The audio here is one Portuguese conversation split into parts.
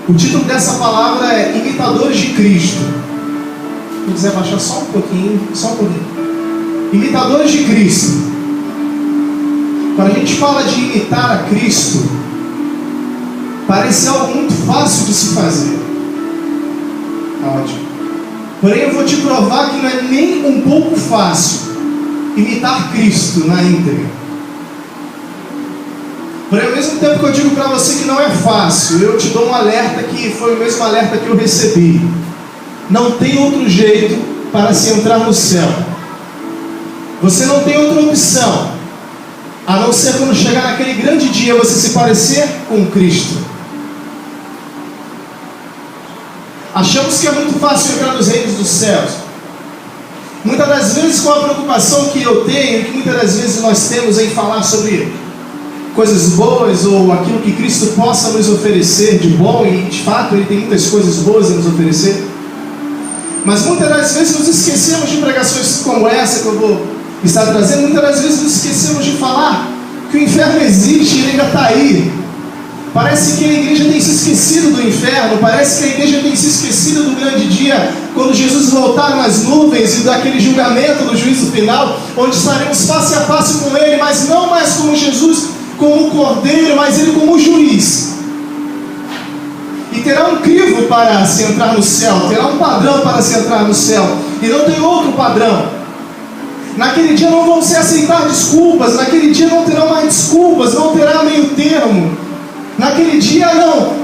O título dessa palavra é Imitadores de Cristo. Se quiser baixar só um pouquinho. Imitadores de Cristo. Quando a gente fala de imitar a Cristo, parece algo muito fácil de se fazer. Ótimo. Porém eu vou te provar que não é nem um pouco fácil imitar Cristo na íntegra. Porém, ao mesmo tempo que eu digo para você que não é fácil, eu te dou um alerta que foi o mesmo alerta que eu recebi. Não tem outro jeito para se entrar no céu. Você não tem outra opção, a não ser quando chegar naquele grande dia você se parecer com Cristo. Achamos que é muito fácil entrar nos reinos dos céus. Muitas das vezes com a preocupação que eu tenho, e que muitas das vezes nós temos em falar sobre coisas boas, ou aquilo que Cristo possa nos oferecer de bom, e de fato Ele tem muitas coisas boas a nos oferecer. Mas muitas das vezes nos esquecemos de pregações como essa que eu vou estar trazendo. Muitas das vezes nos esquecemos de falar que o inferno existe e ele ainda está aí. Parece que a igreja tem se esquecido do inferno, parece que a igreja tem se esquecido do grande dia, quando Jesus voltar nas nuvens e daquele julgamento do juízo final, onde estaremos face a face com Ele, mas não mais como Jesus, como Cordeiro, mas Ele como juiz. E terá um crivo para se entrar no céu, terá um padrão para se entrar no céu, e não tem outro padrão. Naquele dia não vão se aceitar desculpas, naquele dia não terão mais desculpas, não terá meio termo. Naquele dia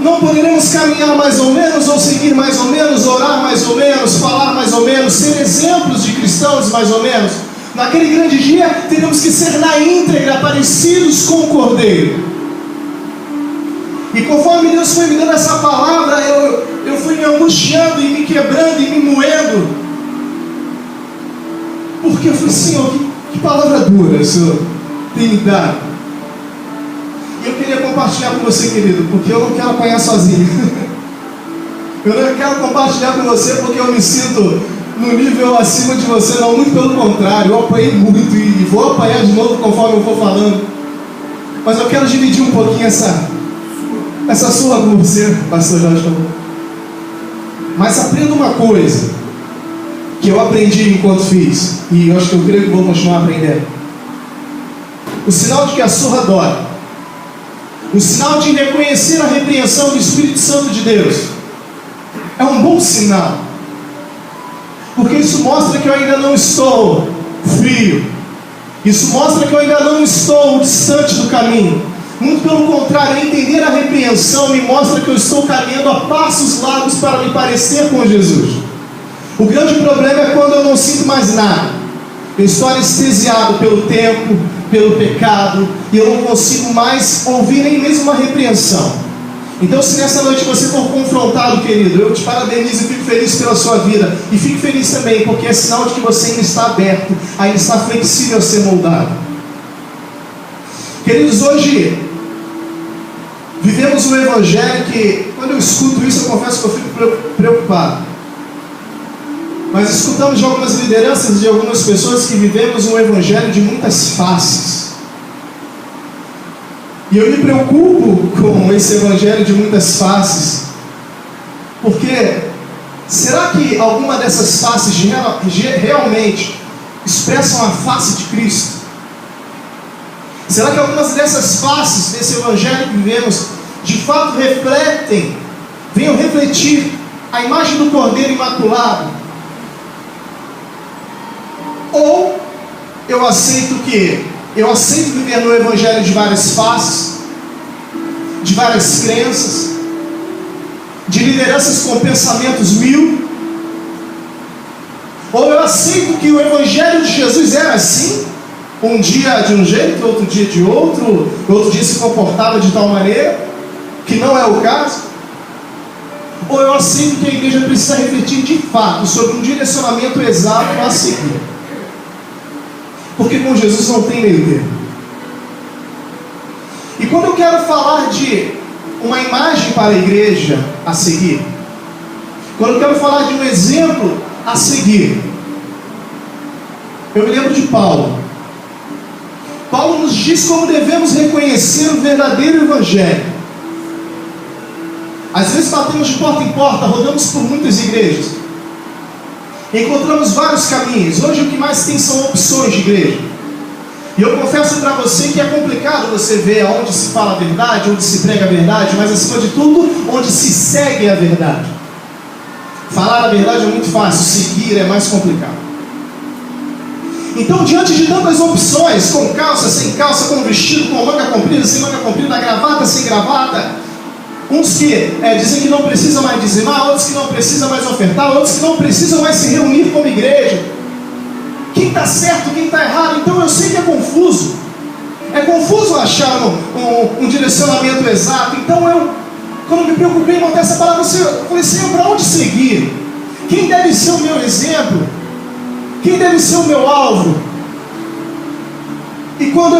não poderemos caminhar mais ou menos, ou seguir mais ou menos, orar mais ou menos, falar mais ou menos, ser exemplos de cristãos mais ou menos. Naquele grande dia teremos que ser na íntegra parecidos com o Cordeiro. E conforme Deus foi me dando essa palavra, eu fui me angustiando e me quebrando e me moendo. Porque eu falei, Senhor, que palavra dura o Senhor tem me dado. E eu queria compartilhar com você, querido, porque eu não quero apanhar sozinho. Eu não quero compartilhar com você porque eu me sinto no nível acima de você, não, muito pelo contrário. Eu apanhei muito e vou apanhar de novo conforme eu for falando. Mas eu quero dividir um pouquinho essa surra com você, pastor Jorge. Mas aprenda uma coisa que eu aprendi enquanto fiz, e eu acho que eu creio que vou continuar aprendendo. O sinal de que a surra dói, o sinal de reconhecer a repreensão do Espírito Santo de Deus, é um bom sinal, porque isso mostra que eu ainda não estou frio, isso mostra que eu ainda não estou distante do caminho. Muito pelo contrário, entender a repreensão me mostra que eu estou caminhando a passos largos para me parecer com Jesus. O grande problema é quando eu não sinto mais nada. Eu estou anestesiado pelo tempo, pelo pecado, e eu não consigo mais ouvir nem mesmo uma repreensão. Então, se nessa noite você for confrontado, querido, eu te parabenizo e fico feliz pela sua vida. E fico feliz também, porque é sinal de que você ainda está aberto, ainda está flexível a ser moldado. Queridos, hoje vivemos um evangelho que, quando eu escuto isso, eu confesso que eu fico preocupado. Mas escutamos de algumas lideranças, de algumas pessoas que vivemos um evangelho de muitas faces. E eu me preocupo com esse evangelho de muitas faces, porque será que alguma dessas faces realmente expressam a face de Cristo? Será que algumas dessas faces desse evangelho que vivemos de fato venham refletir a imagem do Cordeiro Imaculado? Ou eu aceito viver no evangelho de várias faces, de várias crenças, de lideranças com pensamentos mil? Ou eu aceito que o evangelho de Jesus era assim, um dia de um jeito, outro dia de outro dia se comportava de tal maneira, que não é o caso? Ou eu aceito que a igreja precisa refletir de fato sobre um direcionamento exato a seguir? Porque com Jesus não tem meio termo. E quando eu quero falar de uma imagem para a igreja a seguir, quando eu quero falar de um exemplo a seguir, eu me lembro de Paulo. Paulo nos diz como devemos reconhecer o verdadeiro evangelho. Às vezes batemos de porta em porta, rodamos por muitas igrejas, encontramos vários caminhos. Hoje o que mais tem são opções de igreja. E eu confesso para você que é complicado você ver onde se fala a verdade, onde se prega a verdade, mas acima de tudo, onde se segue a verdade. Falar a verdade é muito fácil, seguir é mais complicado. Então, diante de tantas opções, com calça, sem calça, com vestido, com manga comprida, sem manga comprida, gravata, sem gravata, uns que dizem que não precisa mais dizimar, outros que não precisa mais ofertar, outros que não precisam mais se reunir como igreja. Quem está certo, quem está errado? Então eu sei que é confuso. É confuso achar um direcionamento exato. Então eu, quando me preocupei em montar essa palavra, eu falei, Senhor, para onde seguir? Quem deve ser o meu exemplo? Quem deve ser o meu alvo? E quando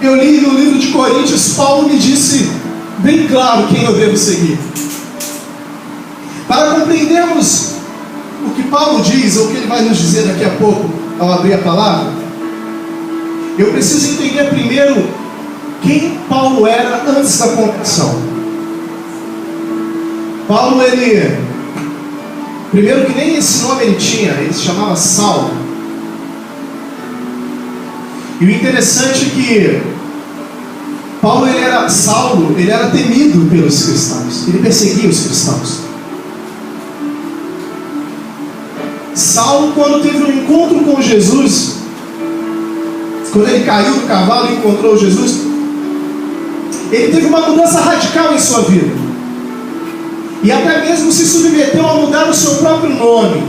eu li no livro de Coríntios, Paulo me disse bem claro quem eu devo seguir. Para compreendermos o que Paulo diz, ou o que ele vai nos dizer daqui a pouco, ao abrir a palavra, eu preciso entender primeiro quem Paulo era antes da conversão. Paulo, primeiro que nem esse nome ele tinha, ele se chamava Saulo. E o interessante é que Paulo, Saulo, ele era temido pelos cristãos, ele perseguia os cristãos. Saulo, quando teve um encontro com Jesus, quando ele caiu do cavalo e encontrou Jesus, ele teve uma mudança radical em sua vida. E até mesmo se submeteu a mudar o seu próprio nome.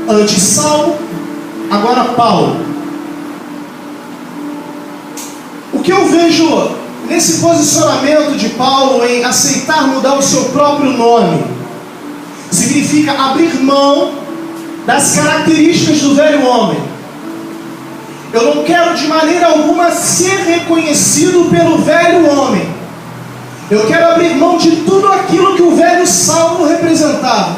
Antes Saulo, agora Paulo. O que eu vejo nesse posicionamento de Paulo em aceitar mudar o seu próprio nome, significa abrir mão das características do velho homem. Eu não quero de maneira alguma ser reconhecido pelo velho homem. Eu quero abrir mão de tudo aquilo que o velho Saulo representava.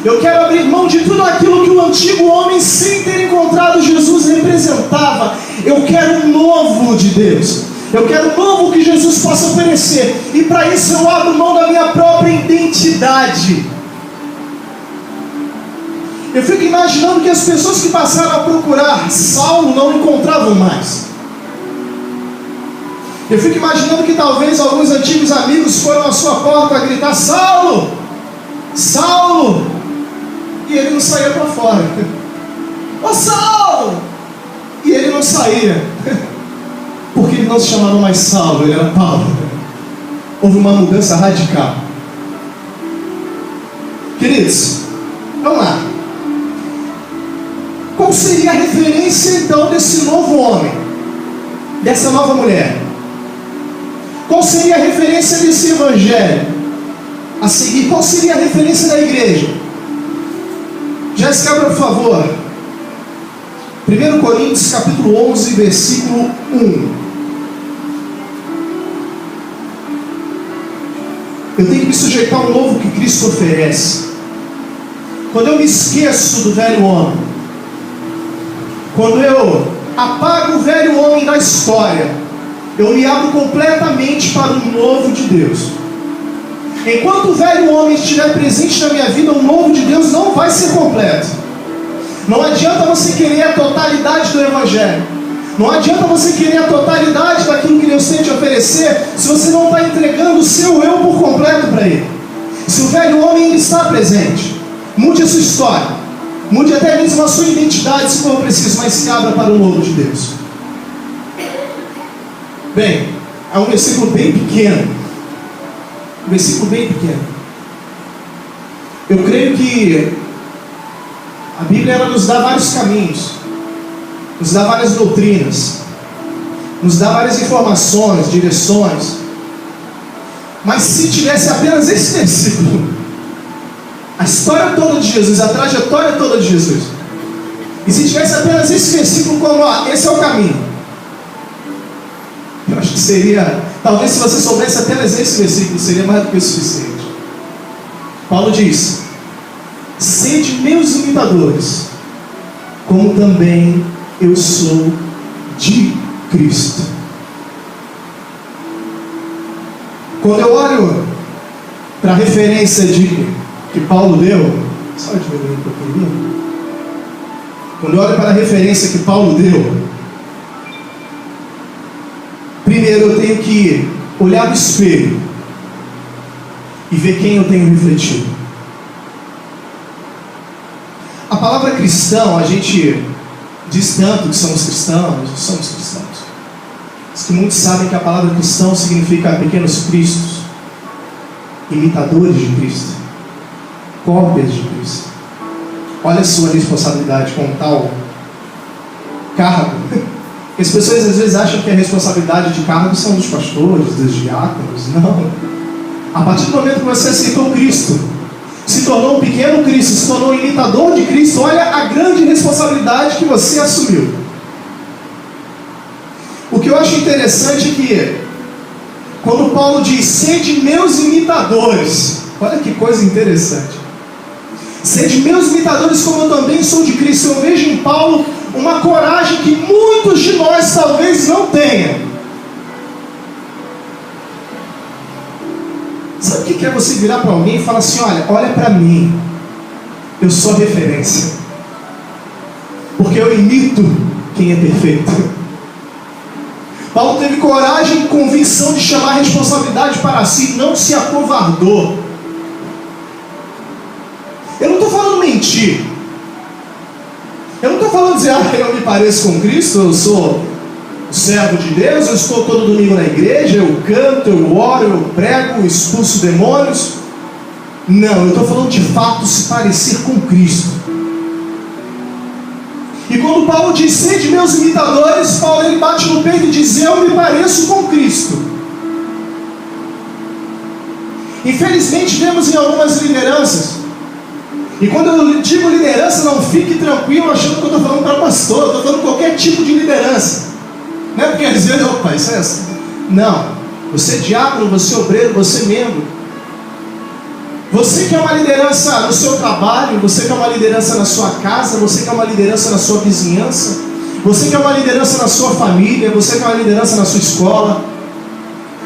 Eu quero abrir mão de tudo aquilo que o antigo homem, sem ter encontrado Jesus, representava. Eu quero o novo de Deus. Eu quero o novo que Jesus possa oferecer. E para isso eu abro mão da minha própria identidade. Eu fico imaginando que as pessoas que passaram a procurar Saulo não encontravam mais. Eu fico imaginando que talvez alguns antigos amigos foram à sua porta a gritar: Saulo! Saulo! E ele não saía para fora. Ô Saulo! E ele não saía. Porque ele não se chamava mais Saulo, ele era Paulo. Houve uma mudança radical. Queridos, vamos lá. Qual seria a referência então desse novo homem? Dessa nova mulher? Qual seria a referência desse evangelho a seguir? Qual seria a referência da igreja? Jéssica, por favor. 1 Coríntios capítulo 11, versículo 1. Eu tenho que me sujeitar ao novo que Cristo oferece. Quando eu me esqueço do velho homem, quando eu apago o velho homem da história, eu me abro completamente para o novo de Deus. Enquanto o velho homem estiver presente na minha vida, o novo de Deus não vai ser completo. Não adianta você querer a totalidade do evangelho. Não adianta você querer a totalidade daquilo que Deus tem te oferecer, se você não está entregando o seu eu por completo para Ele. Se o velho homem ainda está presente, mude a sua história, mude até mesmo a sua identidade, se for preciso, mas se abra para o novo de Deus. Bem, é um versículo bem pequeno. Um versículo bem pequeno. Eu creio que a Bíblia ela nos dá vários caminhos, nos dá várias doutrinas, nos dá várias informações, direções. Mas se tivesse apenas esse versículo, a história toda de Jesus, a trajetória toda de Jesus, e se tivesse apenas esse versículo como, esse é o caminho, eu acho que seria, talvez se você soubesse apenas esse versículo, seria mais do que o suficiente. Paulo diz: sede meus imitadores, como também eu sou de Cristo. Quando eu olho para a referência que Paulo deu, só diminuir um pouquinho. Quando eu olho para a referência que Paulo deu, primeiro eu tenho que olhar no espelho e ver quem eu tenho refletido. A palavra cristão, a gente diz tanto que somos cristãos. Diz que muitos sabem que a palavra cristão significa pequenos cristos, imitadores de Cristo, cópias de Cristo. Olha a sua responsabilidade com tal cargo. As pessoas às vezes acham que a responsabilidade de cargo são dos pastores, dos diáconos. Não. A partir do momento que você aceitou Cristo, se tornou um pequeno Cristo, se tornou um imitador de Cristo, olha a grande responsabilidade que você assumiu. O que eu acho interessante é que, quando Paulo diz, sede meus imitadores, olha que coisa interessante. Sede meus imitadores como eu também sou de Cristo. Eu vejo em Paulo uma coragem que muitos de nós talvez não tenham. Sabe o que é você virar para alguém e falar assim, olha para mim, eu sou a referência, porque eu imito quem é perfeito. Paulo teve coragem e convicção de chamar a responsabilidade para si, não se acovardou. Eu não estou falando mentir. Eu não estou falando dizer, eu me pareço com Cristo, eu sou servo de Deus, eu estou todo domingo na igreja, eu canto, eu oro, eu prego, eu expulso demônios. Não, eu estou falando de fato se parecer com Cristo. E quando Paulo diz, sede meus imitadores, Paulo ele bate no peito e diz, eu me pareço com Cristo. Infelizmente vemos em algumas lideranças, e quando eu digo liderança, não fique tranquilo achando que eu estou falando para pastor, eu estou falando qualquer tipo de liderança. Não é porque às vezes, opa, isso é assim. Não, você é diácono, você é obreiro, você é membro. Você quer uma liderança no seu trabalho, você quer uma liderança na sua casa, você quer uma liderança na sua vizinhança, você quer uma liderança na sua família, você quer uma liderança na sua escola.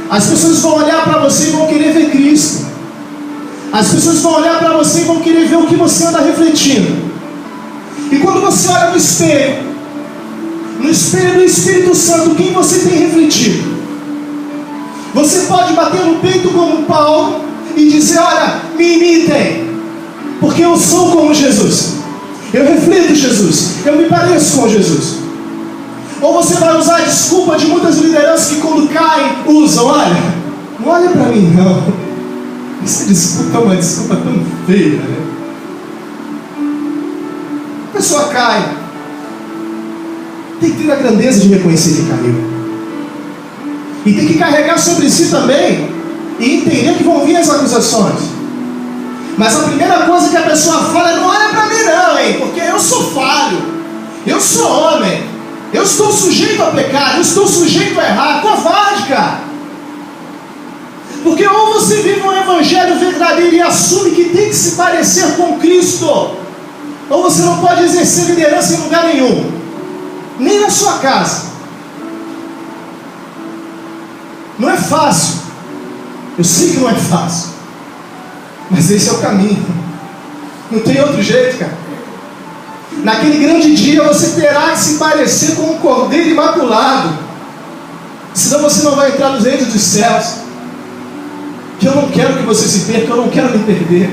As pessoas vão olhar para você e vão querer ver Cristo. As pessoas vão olhar para você e vão querer ver o que você anda refletindo. E quando você olha no espelho do Espírito Santo, quem você tem refletido? Você pode bater no peito como Paulo e dizer, olha, me imitem, porque eu sou como Jesus, eu reflito Jesus, eu me pareço com Jesus. Ou você vai usar a desculpa de muitas lideranças que quando caem, usam, olha, não olha para mim não. Essa desculpa é uma desculpa tão feia, né? A pessoa cai, tem que ter a grandeza de reconhecer que caiu, e tem que carregar sobre si também e entender que vão vir as acusações. Mas a primeira coisa que a pessoa fala é, não olha para mim não, hein? Porque eu sou falho, eu sou homem, eu estou sujeito a pecar, eu estou sujeito a errar. Covarde, cara. Porque ou você vive um evangelho verdadeiro e assume que tem que se parecer com Cristo, ou você não pode exercer liderança em lugar nenhum, nem na sua casa. Não é fácil, eu sei que não é fácil, mas esse é o caminho, não tem outro jeito, cara. Naquele grande dia você terá que se parecer com um cordeiro imaculado, senão você não vai entrar nos reinos dos céus. Que eu não quero que você se perca, eu não quero me perder.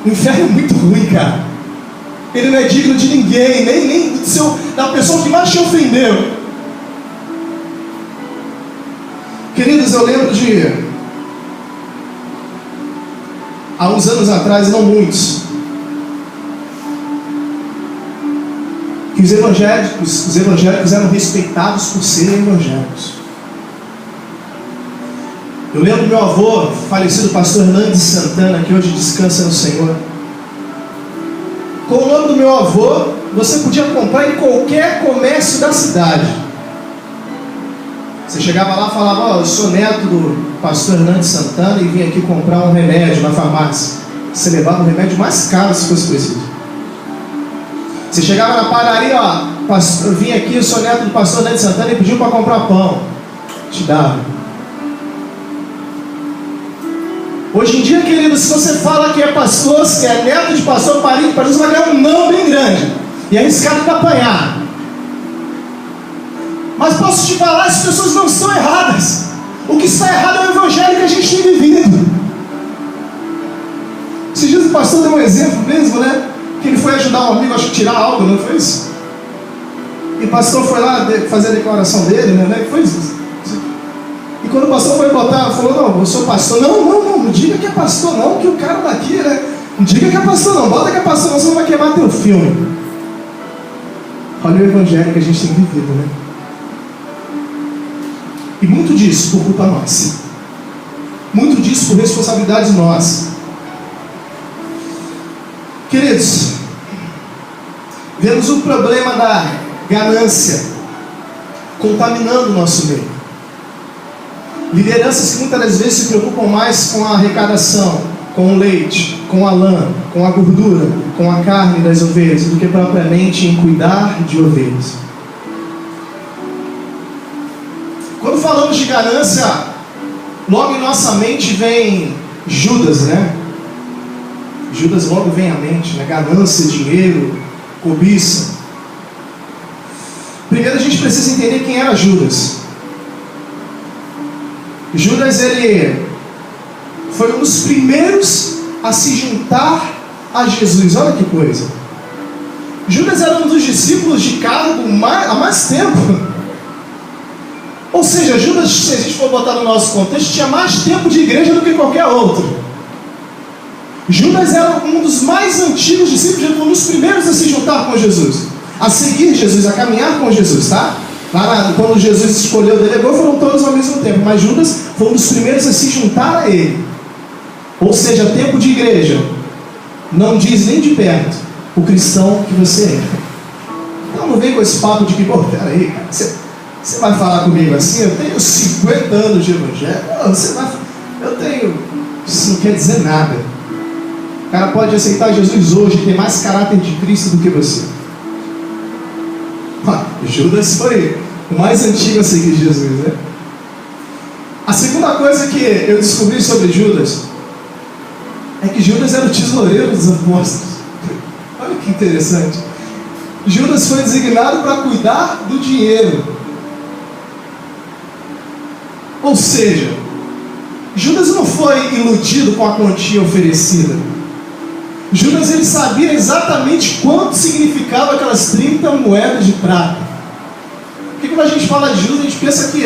O inferno é muito ruim, cara. Ele não é digno de ninguém, nem da pessoa que mais te ofendeu. Queridos, eu lembro de há uns anos atrás, não muitos, que os evangélicos eram respeitados por serem evangélicos. Eu lembro do meu avô, falecido pastor Hernandes Santana, que hoje descansa no Senhor. Com o nome do meu avô, você podia comprar em qualquer comércio da cidade. Você chegava lá e falava, eu sou neto do pastor Hernandes Santana e vim aqui comprar um remédio na farmácia. Você levava o remédio mais caro se fosse preciso. Você chegava na padaria, eu vim aqui, eu sou neto do pastor Hernandes Santana e pediu para comprar pão. Te dava. Hoje em dia, querido, se você fala que é pastor, se é neto de pastor, parente de pastor, você vai ganhar um não bem grande. E é arriscado de apanhar. Mas posso te falar, as pessoas não estão erradas. O que está errado é o evangelho que a gente tem vivido. Esses dias o pastor deu um exemplo mesmo, né? Que ele foi ajudar um amigo, acho que tirar algo, não foi isso? E o pastor foi lá fazer a declaração dele, né? Foi isso. E quando o pastor foi botar, falou, não, eu sou pastor. Não diga que é pastor não, que o cara daqui, né? Não diga que é pastor não, bota que é pastor não, senão vai queimar teu filme. Olha o evangelho que a gente tem vivido, né? E muito disso por culpa nossa. Muito disso por responsabilidade nossa. Queridos, vemos o problema da ganância contaminando o nosso meio. Lideranças que muitas das vezes se preocupam mais com a arrecadação, com o leite, com a lã, com a gordura, com a carne das ovelhas, do que propriamente em cuidar de ovelhas. Quando falamos de ganância, logo em nossa mente vem Judas, né? Judas logo vem à mente, né? Ganância, dinheiro, cobiça. Primeiro a gente precisa entender quem era Judas. Judas, ele foi um dos primeiros a se juntar a Jesus. Olha que coisa. Judas era um dos discípulos de cargo há mais tempo. Ou seja, Judas, se a gente for botar no nosso contexto, tinha mais tempo de igreja do que qualquer outro. Judas era um dos mais antigos discípulos, um dos primeiros a se juntar com Jesus, a seguir Jesus, a caminhar com Jesus, tá? Quando Jesus escolheu, delegou, foram todos ao mesmo tempo, mas Judas foi um dos primeiros a se juntar a ele. Ou seja, tempo de igreja não diz nem de perto o cristão que você é. Então não vem com esse papo de que, pô, peraí, cara, você vai falar comigo assim? Eu tenho 50 anos de evangelho. Eu tenho. Isso não quer dizer nada. O cara pode aceitar Jesus hoje e ter mais caráter de Cristo do que você. Judas foi o mais antigo a seguir Jesus, né? A segunda coisa que eu descobri sobre Judas é que Judas era o tesoureiro dos apóstolos. Olha que interessante. Judas foi designado para cuidar do dinheiro. Ou seja, Judas não foi iludido com a quantia oferecida. Judas, ele sabia exatamente quanto significava aquelas 30 moedas de prata. Porque quando a gente fala de Judas, a gente pensa que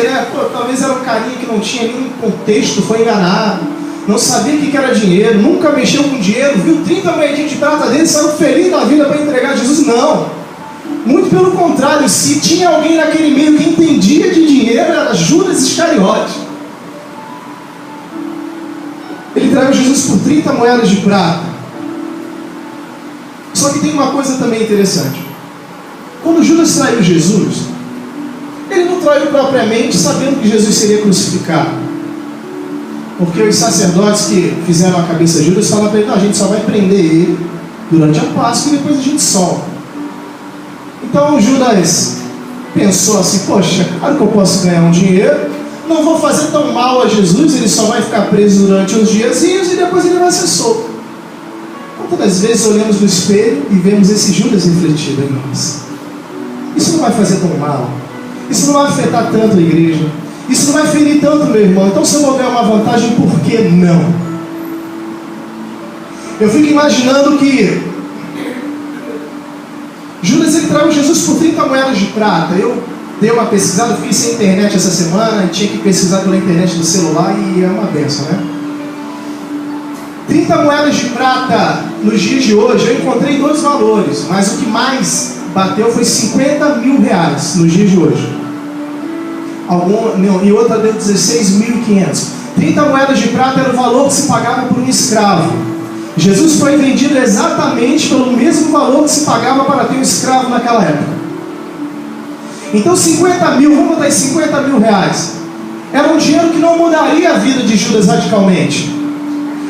talvez era um carinha que não tinha nenhum contexto, foi enganado, não sabia o que era dinheiro, nunca mexeu com dinheiro, viu 30 moedinhas de prata dele, saiu feliz da vida para entregar a Jesus. Não, muito pelo contrário, se tinha alguém naquele meio que entendia de dinheiro, era Judas Iscariote. Ele traiu Jesus por 30 moedas de prata. Só que tem uma coisa também interessante. Quando Judas traiu Jesus, ele não traiu propriamente sabendo que Jesus seria crucificado. Porque os sacerdotes que fizeram a cabeça de Judas falaram para ele, não, a gente só vai prender ele durante a Páscoa e depois a gente solta. Então Judas pensou assim, poxa, claro que eu posso ganhar um dinheiro, não vou fazer tão mal a Jesus, ele só vai ficar preso durante uns diazinhos e depois ele vai ser solto. Quantas vezes olhamos no espelho e vemos esse Judas refletido em nós? Isso não vai fazer tão mal. Isso não vai afetar tanto a igreja. Isso não vai ferir tanto meu irmão. Então se eu vou ganhar uma vantagem, por que não? Eu fico imaginando que Judas, ele traiu Jesus por 30 moedas de prata. Eu dei uma pesquisada, fiquei sem internet essa semana, tinha que pesquisar pela internet do celular e é uma benção, né? 30 moedas de prata nos dias de hoje, eu encontrei dois valores, mas o que mais bateu foi 50 mil reais nos dias de hoje. E outra deu 16.500. 30 moedas de prata era o valor que se pagava por um escravo. Jesus foi vendido exatamente pelo mesmo valor que se pagava para ter um escravo naquela época. Então 50 mil, vamos botar aí 50 mil reais. Era um dinheiro que não mudaria a vida de Judas radicalmente.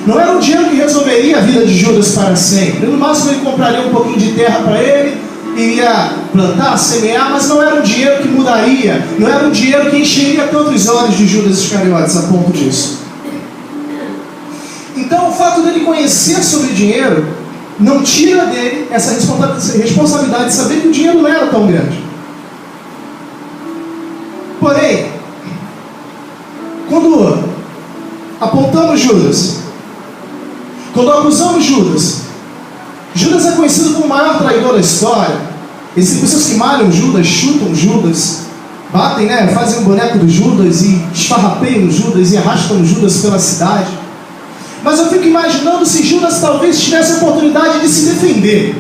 Não era um dinheiro que resolveria a vida de Judas para sempre. No máximo ele compraria um pouquinho de terra para ele, iria plantar, semear, mas não era um dinheiro que mudaria, não era um dinheiro que encheria tanto os olhos de Judas Iscariotes a ponto disso. Então o fato dele conhecer sobre dinheiro não tira dele essa responsabilidade de saber que o dinheiro não era tão grande. Porém, quando apontamos Judas, quando acusamos Judas, Judas é conhecido como o maior traidor da história. Existem pessoas que malham Judas, chutam Judas, batem, fazem um boneco do Judas e esfarrapeiam Judas e arrastam Judas pela cidade. Mas eu fico imaginando se Judas talvez tivesse a oportunidade de se defender.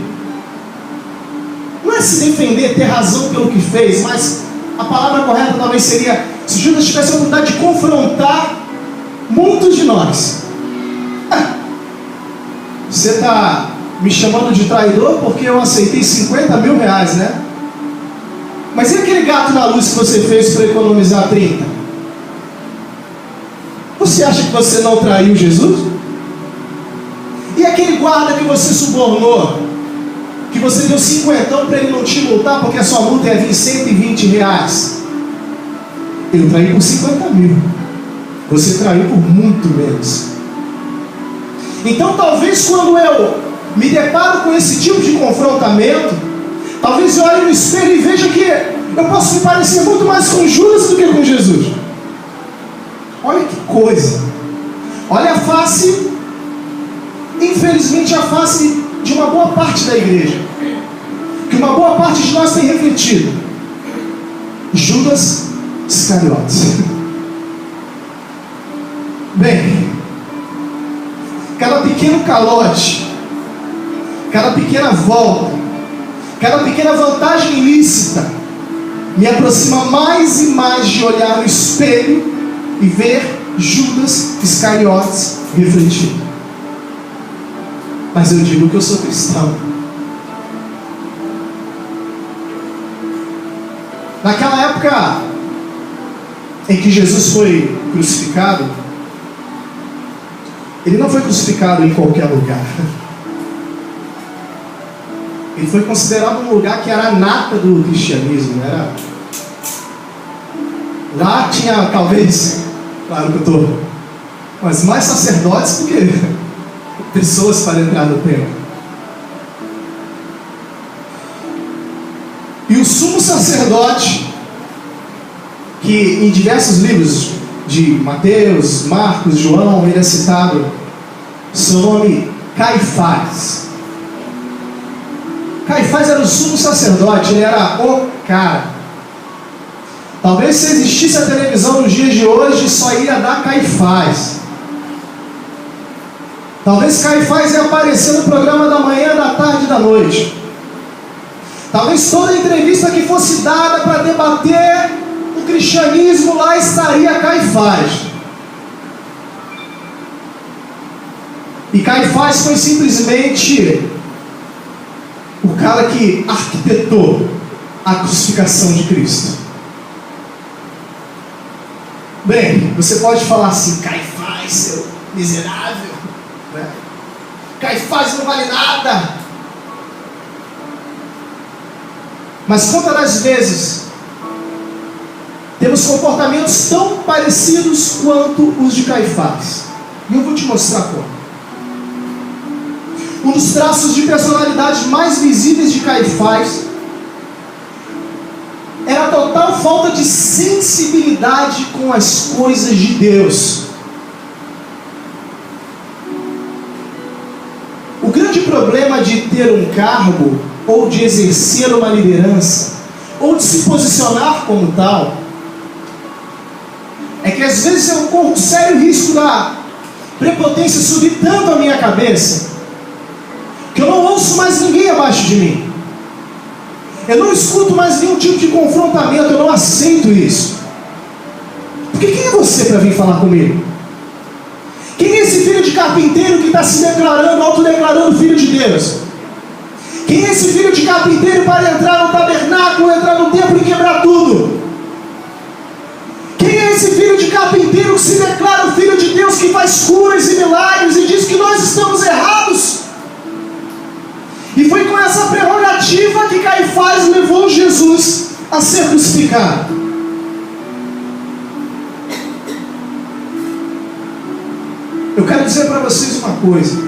Não é se defender, ter razão pelo que fez, mas a palavra correta talvez seria se Judas tivesse a oportunidade de confrontar muitos de nós. Você está me chamando de traidor porque eu aceitei 50 mil reais, né? Mas e aquele gato na luz que você fez para economizar 30? Você acha que você não traiu Jesus? E aquele guarda que você subornou, que você deu 50 para ele não te multar porque a sua multa é de 120 reais? Eu traí por 50 mil. Você traiu por muito menos. Então talvez quando eu me deparo com esse tipo de confrontamento, talvez eu olhe no espelho e veja que eu posso me parecer muito mais com Judas do que com Jesus. Olha que coisa. Olha a face, infelizmente a face de uma boa parte da igreja, que uma boa parte de nós tem refletido. Judas Iscariotes. Bem, cada pequeno calote, cada pequena volta, cada pequena vantagem ilícita me aproxima mais e mais de olhar no espelho e ver Judas Iscariotes refletido. Mas eu digo que eu sou cristão. Naquela época em que Jesus foi crucificado, ele não foi crucificado em qualquer lugar. Ele foi considerado um lugar que era a nata do cristianismo. Lá tinha talvez, claro que eu estou, mas mais sacerdotes do que pessoas para entrar no templo. E o sumo sacerdote, que em diversos livros de Mateus, Marcos, João, ele é citado, seu nome Caifás. Caifás era o sumo sacerdote, ele era o cara. Talvez se existisse a televisão nos dias de hoje, só ia dar Caifás. Talvez Caifás ia aparecer no programa da manhã, da tarde e da noite. Talvez toda entrevista que fosse dada para debater o cristianismo, lá estaria Caifás. E Caifás foi simplesmente o cara que arquitetou a crucificação de Cristo. Bem, você pode falar assim: Caifás, seu miserável, né? Caifás não vale nada. Mas quantas das vezes temos comportamentos tão parecidos quanto os de Caifás? E eu vou te mostrar como. Um dos traços de personalidade mais visíveis de Caifás era a total falta de sensibilidade com as coisas de Deus. O grande problema de ter um cargo, ou de exercer uma liderança, ou de se posicionar como tal, é que às vezes eu corro um sério risco da prepotência subir tanto a minha cabeça, que eu não ouço mais ninguém abaixo de mim. Eu não escuto mais nenhum tipo de confrontamento, eu não aceito isso. Porque quem é você para vir falar comigo? Quem é esse filho de carpinteiro que está se declarando, autodeclarando filho de Deus? Quem é esse filho de carpinteiro para entrar no tabernáculo, entrar no templo e quebrar tudo? Quem é esse filho de carpinteiro que se declara o filho de Deus, que faz curas e milagres e diz que nós estamos errados? E foi com essa prerrogativa que Caifás levou Jesus a ser crucificado. Eu quero dizer para vocês uma coisa.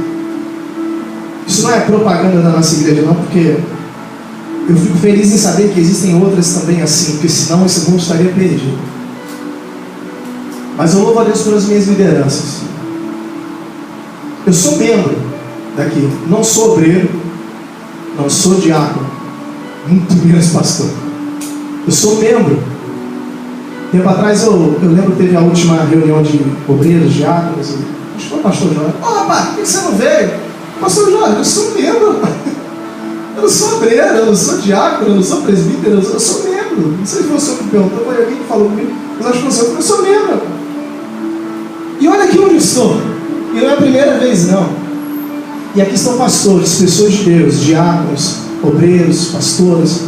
Isso não é propaganda da nossa igreja não, porque eu fico feliz em saber que existem outras também assim, porque senão esse mundo estaria perdido. Mas eu louvo a Deus pelas minhas lideranças. Eu sou membro daqui, não sou obreiro, não sou diácono, muito menos pastor. Eu sou membro. Tempo atrás eu lembro que teve a última reunião de obreiros, diáconos, acho que foi o pastor Jorge. Rapaz, por que você não veio? Pastor Jorge, eu sou membro. Eu não sou obreiro, eu não sou diácono, eu não sou presbítero, eu sou membro. Não sei se foi o senhor que perguntou, foi alguém que falou comigo, mas acho que foi o senhor, eu sou membro. E olha aqui onde eu estou. E não é a primeira vez não. E aqui estão pastores, pessoas de Deus, diáconos, obreiros, pastores,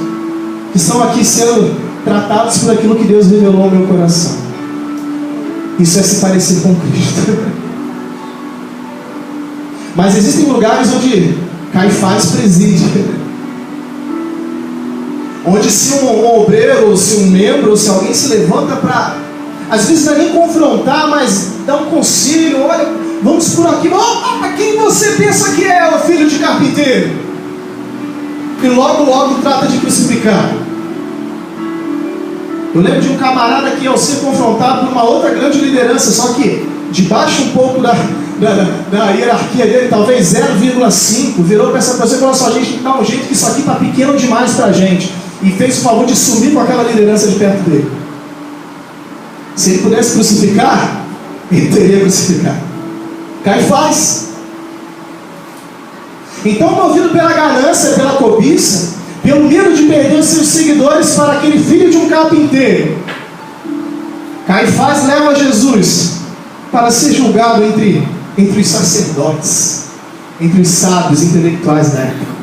que estão aqui sendo tratados por aquilo que Deus revelou ao meu coração. Isso é se parecer com Cristo. Mas existem lugares onde Caifás preside, onde se um obreiro, ou se um membro, ou se alguém se levanta para, às vezes não é nem confrontar, mas dar um conselho, olha, vamos por aqui, opa, quem você pensa que é o filho de carpinteiro? E logo trata de crucificar. Eu lembro de um camarada que, ao ser confrontado por uma outra grande liderança, só que debaixo um pouco da hierarquia dele, talvez 0,5, virou para essa pessoa e falou assim: a gente tem que dar um jeito que isso aqui está pequeno demais para a gente. E fez o favor de sumir com aquela liderança de perto dele. Se ele pudesse crucificar, ele teria crucificado. Caifás. Então, movido pela ganância, pela cobiça, pelo medo de perder os seus seguidores para aquele filho de um carpinteiro, Caifás leva Jesus para ser julgado entre os sacerdotes, entre os sábios intelectuais da época.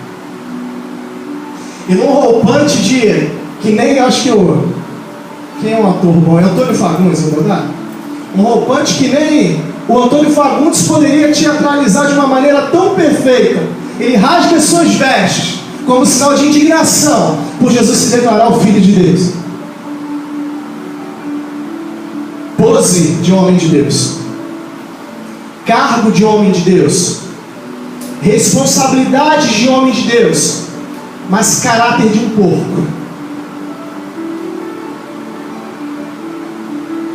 E num roupante de, que nem acho que quem é um ator bom? É Antônio Fagundes, não é verdade? Um roupante que nem o Antônio Fagundes poderia teatralizar de uma maneira tão perfeita. Ele rasga as suas vestes como sinal de indignação por Jesus se declarar o Filho de Deus. Pose de homem de Deus, cargo de homem de Deus, responsabilidade de homem de Deus, mas caráter de um porco.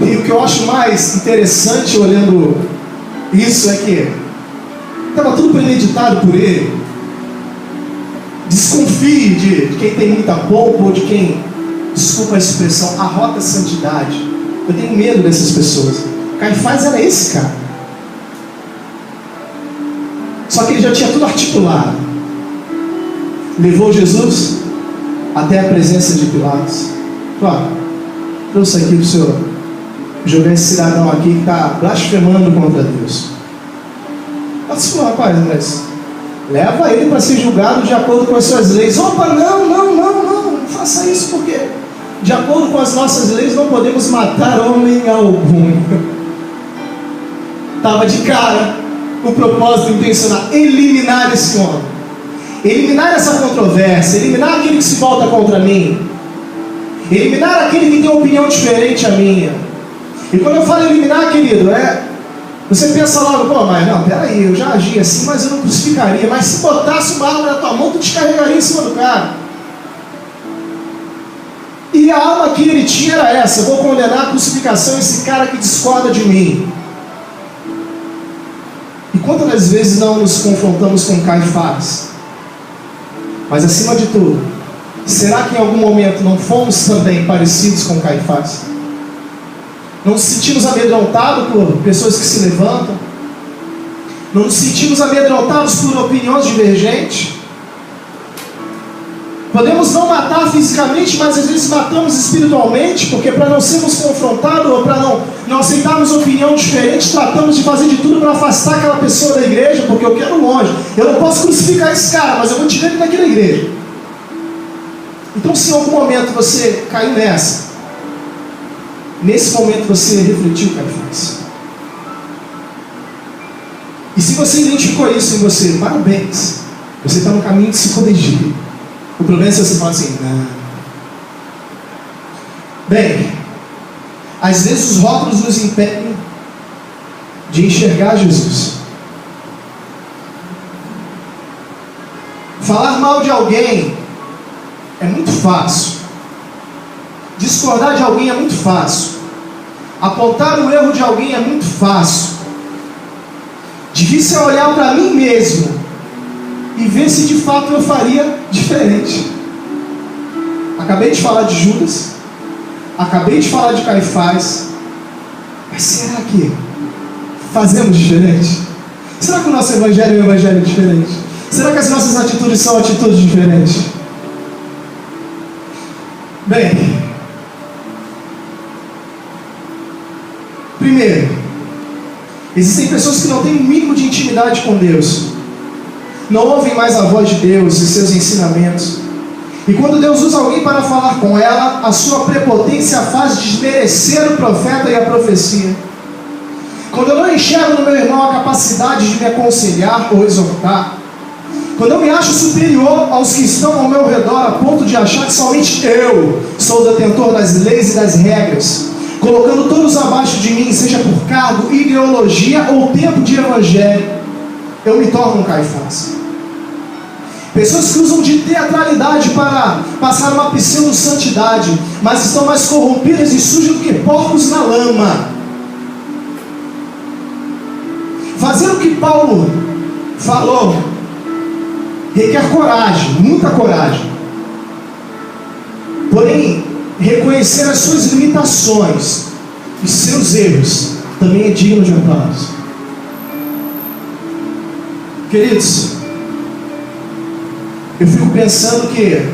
E o que eu acho mais interessante olhando isso é que estava tudo premeditado por ele. Desconfie de quem tem muita pompa ou de quem, desculpa a expressão, arrota a santidade. Eu tenho medo dessas pessoas. Caifás era esse cara. Só que ele já tinha tudo articulado. Levou Jesus até a presença de Pilatos. Claro, trouxe aqui para o senhor jogar esse cidadão aqui que está blasfemando contra Deus. Pilatos falou: rapaz, mas leva ele para ser julgado de acordo com as suas leis. Opa, não faça isso, porque de acordo com as nossas leis não podemos matar homem algum. Estava de cara o propósito intencional: eliminar esse homem, eliminar essa controvérsia, eliminar aquele que se volta contra mim, eliminar aquele que tem uma opinião diferente à minha. E quando eu falo eliminar, querido, você pensa logo: pô, mas não, peraí, eu já agi assim, mas eu não crucificaria. Mas se botasse uma arma na tua mão, tu descarregaria em cima do cara. E a alma que ele tinha era essa: eu vou condenar a crucificação esse cara que discorda de mim. E quantas das vezes não nos confrontamos com Caifás? Mas acima de tudo, será que em algum momento não fomos também parecidos com Caifás? Não nos sentimos amedrontados por pessoas que se levantam? Não nos sentimos amedrontados por opiniões divergentes? Podemos não matar fisicamente, mas às vezes matamos espiritualmente, porque para não sermos confrontados ou para não aceitarmos opinião diferente, tratamos de fazer de tudo para afastar aquela pessoa da igreja, porque eu quero longe. Eu não posso crucificar esse cara, mas eu vou tirar ele daqui da igreja. Então, se em algum momento você caiu nesse momento você refletiu, Caifás. E se você identificou isso em você, parabéns. Você está no caminho de se corrigir. O problema é se você fala assim: não. Bem, às vezes os rótulos nos impedem de enxergar Jesus. Falar mal de alguém é muito fácil. Discordar de alguém é muito fácil. Apontar o erro de alguém é muito fácil. Difícil é olhar para mim mesmo e ver se de fato eu faria diferente. Acabei de falar de Judas, acabei de falar de Caifás, mas será que fazemos diferente? Será que o nosso evangelho é um evangelho diferente? Será que as nossas atitudes são atitudes diferentes? Bem, primeiro, existem pessoas que não têm o mínimo de intimidade com Deus, não ouvem mais a voz de Deus e seus ensinamentos, e quando Deus usa alguém para falar com ela, a sua prepotência faz desmerecer o profeta e a profecia. Quando eu não enxergo no meu irmão a capacidade de me aconselhar ou exortar, quando eu me acho superior aos que estão ao meu redor a ponto de achar que somente eu sou o detentor das leis e das regras, colocando todos abaixo de mim, seja por cargo, ideologia ou tempo de evangelho, eu me torno um Caifás. Pessoas que usam de teatralidade para passar uma pseudo-santidade, mas estão mais corrompidas e sujas do que porcos na lama. Fazer o que Paulo falou requer coragem, muita coragem. Porém, reconhecer as suas limitações e seus erros também é digno de aplauso. Queridos, eu fico pensando que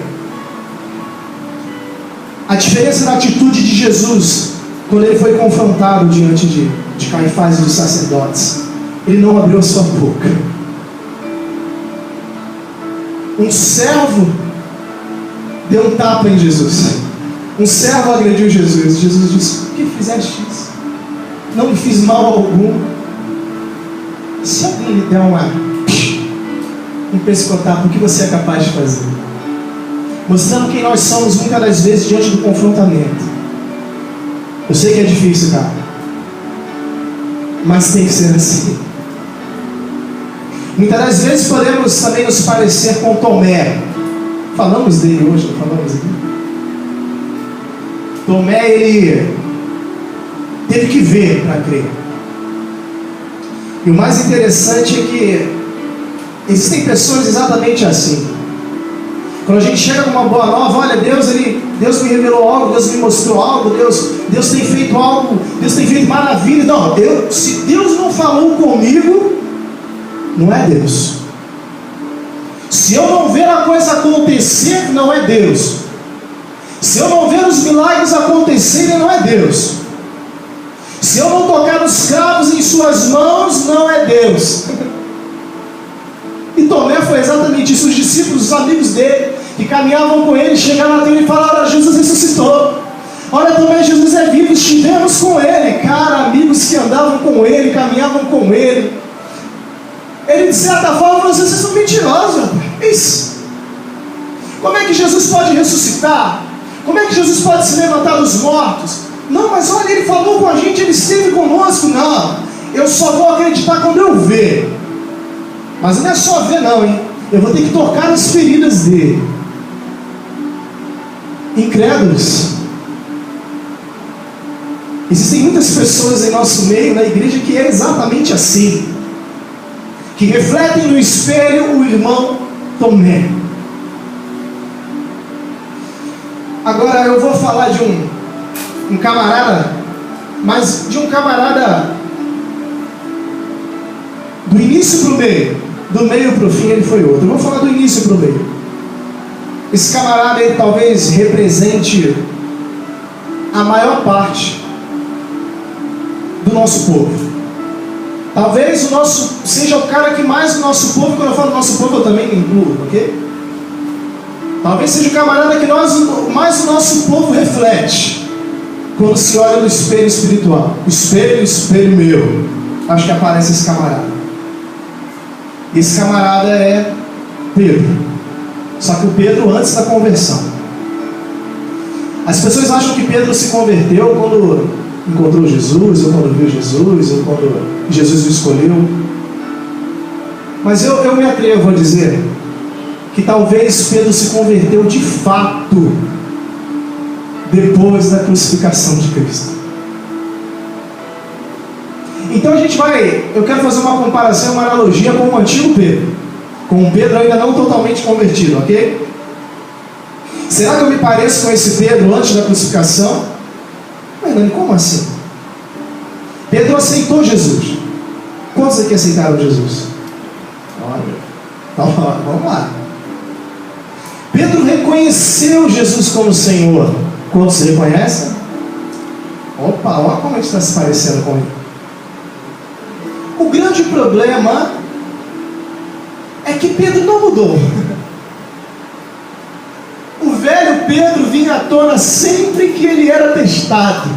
a diferença na atitude de Jesus, quando ele foi confrontado diante de Caifás e dos sacerdotes, ele não abriu a sua boca. Um servo deu um tapa em Jesus. Um servo agrediu Jesus. Jesus disse: por que fizeste isso? Não me fiz mal algum. Se alguém lhe der um pescotapo, o que você é capaz de fazer? Mostrando quem nós somos muitas das vezes diante do confrontamento. Eu sei que é difícil, cara, mas tem que ser assim. Muitas das vezes podemos também nos parecer com Tomé. Falamos dele hoje, não falamos dele? Tomé, ele teve que ver para crer. E o mais interessante é que existem pessoas exatamente assim. Quando a gente chega com uma boa nova, olha, Deus me revelou algo, Deus me mostrou algo, Deus tem feito algo, Deus tem feito maravilha. Não, se Deus não falou comigo, não é Deus. Se eu não ver a coisa acontecer, não é Deus. Se eu não ver os milagres acontecerem, não é Deus. Se eu não tocar os cravos em suas mãos, não é Deus. E Tomé foi exatamente isso. Os discípulos, os amigos dele, que caminhavam com ele, chegaram até ele e falaram: olha, Jesus ressuscitou. Olha, Tomé, Jesus é vivo, estivemos com ele. Cara, amigos que andavam com ele, caminhavam com ele. Ele, de certa forma, falou: vocês são mentirosos, rapaz. Como é que Jesus pode ressuscitar? Como é que Jesus pode se levantar dos mortos? Não, mas olha, ele falou com a gente, ele esteve conosco. Não, eu só vou acreditar quando eu ver. Mas não é só ver não, hein? Eu vou ter que tocar nas feridas dele. Incrédulos. Existem muitas pessoas em nosso meio, na igreja, que é exatamente assim, que refletem no espelho o irmão Tomé. Agora eu vou falar de um camarada, mas de um camarada do início para o meio, do meio para o fim ele foi outro. Eu vou falar do início para o meio. Esse camarada, ele talvez represente a maior parte do nosso povo. Talvez o nosso seja o cara que mais o nosso povo, quando eu falo nosso povo eu também me incluo, ok? Talvez seja o camarada que mais o nosso povo reflete quando se olha no espelho espiritual. Espelho meu. Acho que aparece esse camarada. Esse camarada é Pedro. Só que o Pedro antes da conversão. As pessoas acham que Pedro se converteu quando encontrou Jesus, ou quando viu Jesus, ou quando Jesus o escolheu. Mas eu me atrevo a dizer que talvez Pedro se converteu de fato depois da crucificação de Cristo. Então eu quero fazer uma comparação, uma analogia com o antigo Pedro, com o Pedro ainda não totalmente convertido, ok? Será que eu me pareço com esse Pedro antes da crucificação? Mas como assim? Pedro aceitou Jesus. Quantos aqui aceitaram Jesus? Olha, vamos lá. Pedro reconheceu Jesus como Senhor. Quantos se reconhecem? Opa, olha como ele está se parecendo com ele. O grande problema é que Pedro não mudou. O velho Pedro vinha à tona sempre que ele era testado.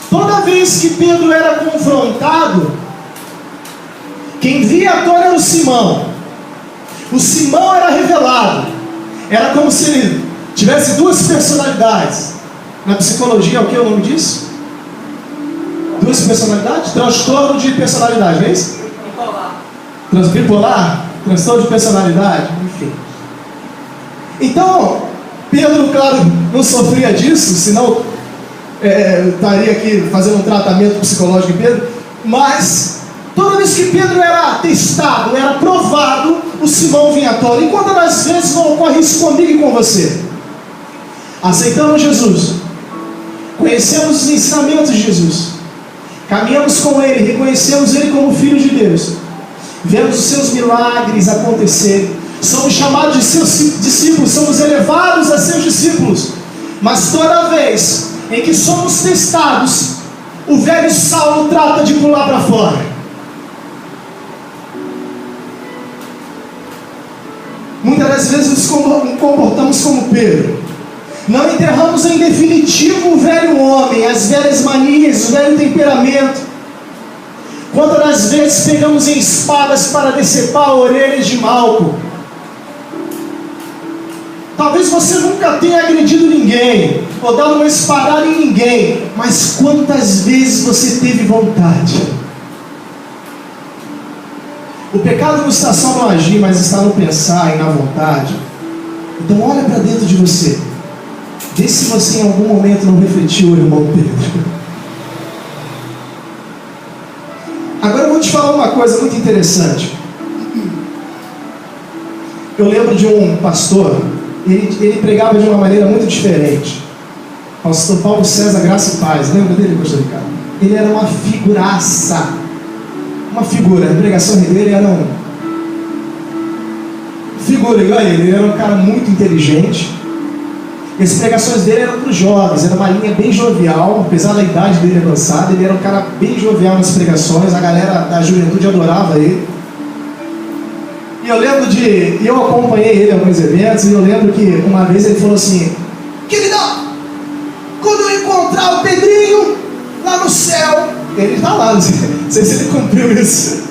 Toda vez que Pedro era confrontado, quem vinha à tona era o Simão. O Simão era revelado. Era como se ele tivesse duas personalidades. Na psicologia, o que é o nome disso? Duas personalidades? Transtorno de personalidade, não é isso? Bipolar? Transtorno de personalidade? Enfim. Então, Pedro, claro, não sofria disso, senão estaria aqui fazendo um tratamento psicológico em Pedro. Mas, toda vez que Pedro era testado, era provado, o Simão vinha à tona. E quantas das vezes não ocorre isso comigo e com você? Aceitamos Jesus, conhecemos os ensinamentos de Jesus, caminhamos com Ele, reconhecemos Ele como Filho de Deus, vemos os seus milagres acontecerem, somos chamados de seus discípulos, somos elevados a seus discípulos. Mas toda vez em que somos testados, o velho Saulo trata de pular para fora. Muitas das vezes nos comportamos como Pedro. Não enterramos em definitivo o velho homem, as velhas manias, o velho temperamento. Quantas das vezes pegamos em espadas para decepar orelhas de Malco? Talvez você nunca tenha agredido ninguém, ou dado uma espadada em ninguém, mas quantas vezes você teve vontade? O pecado não está só no agir, mas está no pensar e na vontade. Então olha para dentro de você. Vê se você em algum momento não refletiu o irmão Pedro. Agora eu vou te falar uma coisa muito interessante. Eu lembro de um pastor, ele pregava de uma maneira muito diferente. Pastor Paulo César Graça e Paz, lembra dele, pastor Ricardo? Ele era uma figuraça. Uma figura, a pregação dele era uma figura igual a ele. Ele era um cara muito inteligente. E as pregações dele eram para os jovens, era uma linha bem jovial, apesar da idade dele avançada, ele era um cara bem jovial nas pregações, a galera da juventude adorava ele. E eu lembro eu acompanhei ele em alguns eventos, e eu lembro que uma vez ele falou assim: queridão, quando eu encontrar o Pedrinho lá no céu, ele está lá, não sei se ele cumpriu isso.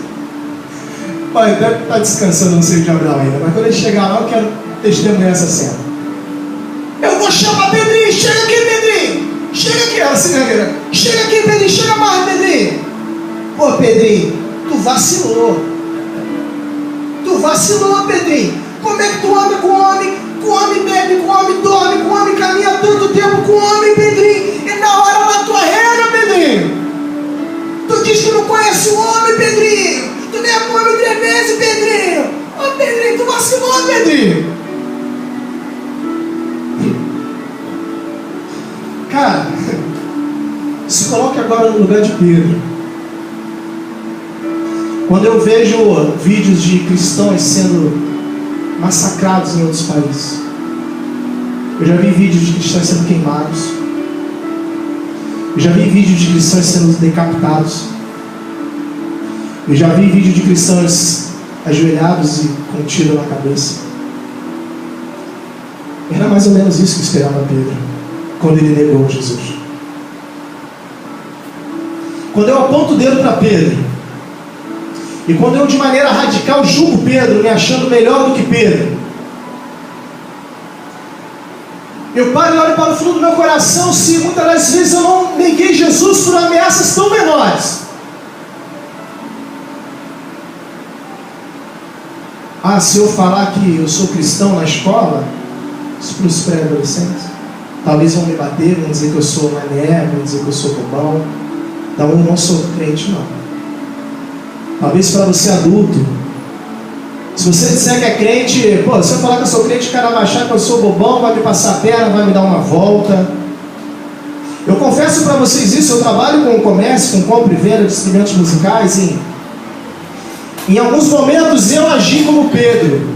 Mas deve estar descansando no seio de Abraão ainda, mas quando ele chegar lá eu quero testemunhar essa cena. Eu vou chamar Pedrinho, chega aqui, Pedrinho, chega aqui, assim, né, chega aqui, Pedrinho, chega mais, Pedrinho. Pô, Pedrinho, tu vacilou, Pedrinho. Como é que tu anda com o homem bebe, com o homem dorme, com o homem caminha tanto tempo com o homem, Pedrinho, e na hora da tua rega, Pedrinho, tu diz que não conhece o homem, Pedrinho, tu nem é homem 3 vezes, Pedrinho. Ô, Pedrinho, tu vacilou, Pedrinho. Cara, se coloque agora no lugar de Pedro. Quando eu vejo vídeos de cristãos sendo massacrados em outros países, eu já vi vídeos de cristãos sendo queimados, eu já vi vídeos de cristãos sendo decapitados, eu já vi vídeo de cristãos ajoelhados e com um tiro na cabeça. Era mais ou menos isso que esperava Pedro quando ele negou Jesus. Quando eu aponto o dedo para Pedro, e quando eu de maneira radical julgo Pedro, me achando melhor do que Pedro, Eu paro e olho para o fundo do meu coração se muitas das vezes eu não neguei Jesus por ameaças tão menores. Se eu falar que eu sou cristão na escola, isso para os pré-adolescentes, talvez vão me bater, vão dizer que eu sou mané, vão dizer que eu sou bobão. Então eu não sou crente, não. Talvez para você adulto, se você disser que é crente, se eu falar que eu sou crente, o cara vai achar que eu sou bobão, vai me passar a perna, vai me dar uma volta. Eu confesso para vocês isso, eu trabalho com comércio, com compra e venda de instrumentos musicais. Em alguns momentos eu agi como Pedro.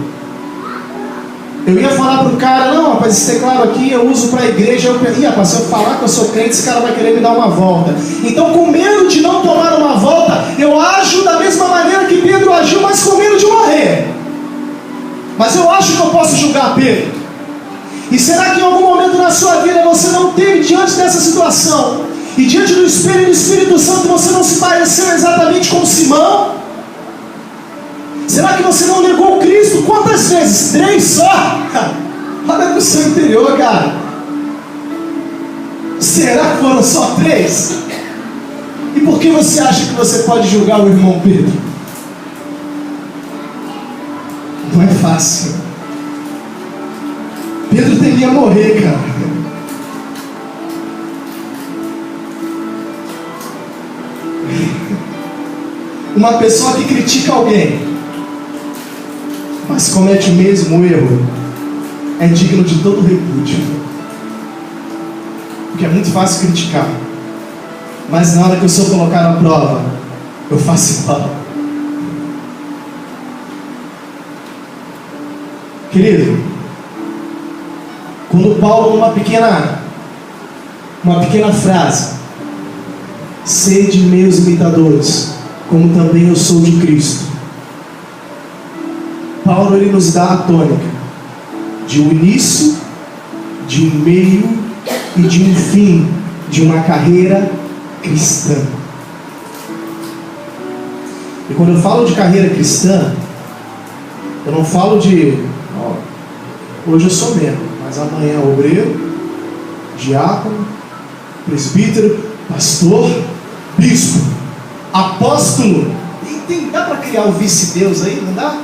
Eu ia falar para o cara, não, rapaz, esse teclado aqui eu uso para a igreja. Eu pensei, rapaz, se eu falar que eu sou crente, esse cara vai querer me dar uma volta. Então, com medo de não tomar uma volta, eu ajo da mesma maneira que Pedro agiu, mas com medo de morrer. Mas eu acho que eu posso julgar Pedro. E será que em algum momento na sua vida você não teve diante dessa situação, e diante do Espírito e do Espírito Santo, você não se pareceu exatamente com Simão? Será que você não negou Cristo? Quantas vezes? 3 só? Olha para o seu interior, cara. Será que foram só 3? E por que você acha que você pode julgar o irmão Pedro? Não é fácil. Pedro teria morrer, cara. Uma pessoa que critica alguém, mas comete o mesmo erro, é digno de todo repúdio. Porque é muito fácil criticar, mas na hora que eu sou colocado à prova, eu faço igual. Querido, quando Paulo, numa pequena frase, sede meus imitadores, como também eu sou de Cristo, Paulo ele nos dá a tônica de um início, de um meio e de um fim de uma carreira cristã. E quando eu falo de carreira cristã, eu não falo de hoje eu sou membro, mas amanhã obreiro, diácono, presbítero, pastor, bispo, apóstolo. Dá para criar um vice-deus aí? Não dá?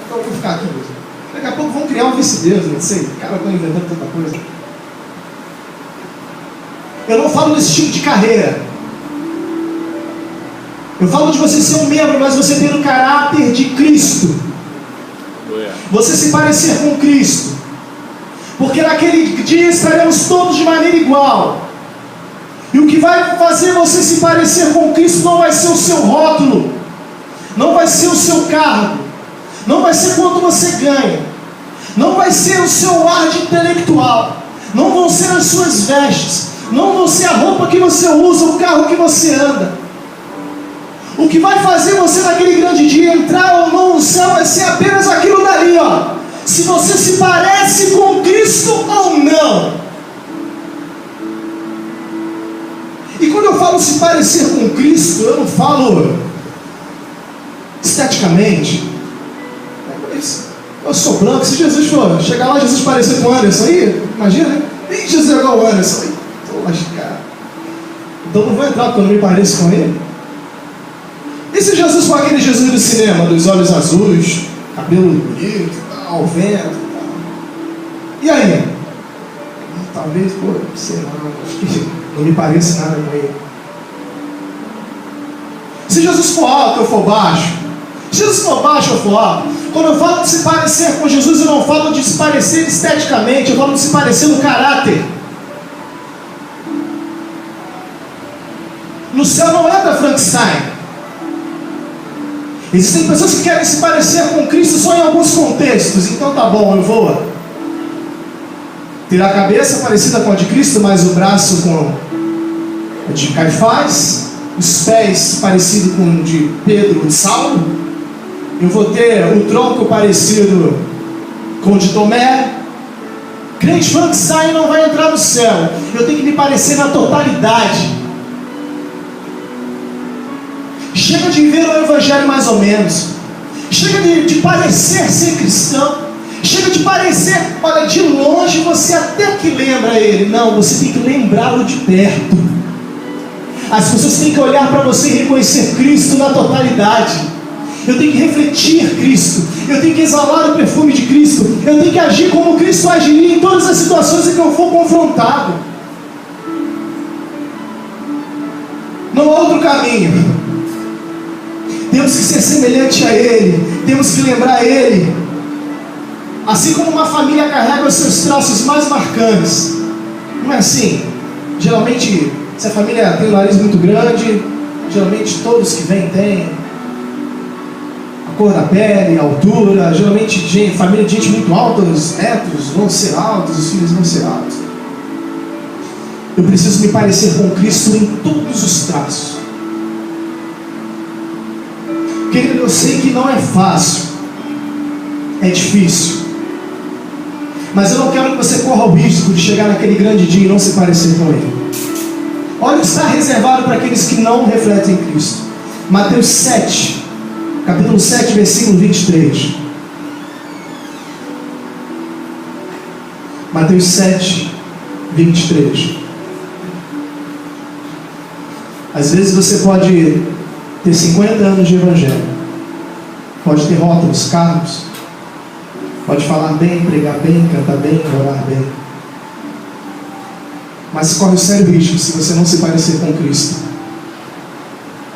Eu vou ficar aqui mesmo. Daqui a pouco vão criar um vice-deus, não sei. O cara está inventando tanta coisa. Eu não falo desse tipo de carreira. Eu falo de você ser um membro, mas você ter o caráter de Cristo. Você se parecer com Cristo. Porque naquele dia estaremos todos de maneira igual. E o que vai fazer você se parecer com Cristo não vai ser o seu rótulo, não vai ser o seu cargo, não vai ser quanto você ganha, não vai ser o seu ar de intelectual, não vão ser as suas vestes, não vão ser a roupa que você usa, o carro que você anda. O que vai fazer você naquele grande dia entrar ou não no céu vai ser apenas aquilo dali, se você se parece com Cristo ou não. E quando eu falo se parecer com Cristo, eu não falo esteticamente. Eu sou branco, se Jesus for chegar lá, Jesus parecer com o Anderson aí, imagina, né? Ih, Jesus é igual o Anderson aí. Estou lascado. Então não vou entrar porque eu não me pareço com ele. E se Jesus for aquele Jesus do cinema, dos olhos azuis, cabelo bonito, tal, vento, tal. E aí? Talvez, sei lá, acho que não me parece nada com ele. Se Jesus for alto, eu for baixo. Se Jesus for baixo, eu for alto. Quando eu falo de se parecer com Jesus, eu não falo de se parecer esteticamente, eu falo de se parecer no caráter. No céu não entra Frankenstein. Existem pessoas que querem se parecer com Cristo só em alguns contextos. Então tá bom, eu vou ter a cabeça parecida com a de Cristo, mas o braço com a de Caifás, os pés parecidos com o de Pedro e Saulo. Eu vou ter o tronco parecido com o de Tomé. Crente Frankenstein não vai entrar no céu. Eu tenho que me parecer na totalidade. Chega de ver o evangelho mais ou menos. Chega de parecer ser cristão. Chega de parecer, olha, de longe você até que lembra ele. Não, você tem que lembrá-lo de perto. As pessoas têm que olhar para você e reconhecer Cristo na totalidade. Eu tenho que refletir Cristo. Eu tenho que exalar o perfume de Cristo. Eu tenho que agir como Cristo agiria em todas as situações em que eu for confrontado. Não há outro caminho. Temos que ser semelhante a Ele. Temos que lembrar Ele. Assim como uma família carrega os seus traços mais marcantes. Não é assim? Geralmente, se a família tem um nariz muito grande, geralmente todos que vêm têm a cor da pele, a altura. Geralmente família de gente muito alta, os netos vão ser altos, os filhos vão ser altos. Eu preciso me parecer com Cristo em todos os traços. Querido, eu sei que não é fácil, é difícil, mas eu não quero que você corra o risco de chegar naquele grande dia e não se parecer com Ele. Olha o que está reservado para aqueles que não refletem Cristo. Mateus 7, capítulo 7, versículo 23. Mateus 7, 23. Às vezes você pode ter 50 anos de evangelho, pode ter rótulos, cargos, pode falar bem, pregar bem, cantar bem, orar bem, mas corre o sério risco se você não se parecer com Cristo.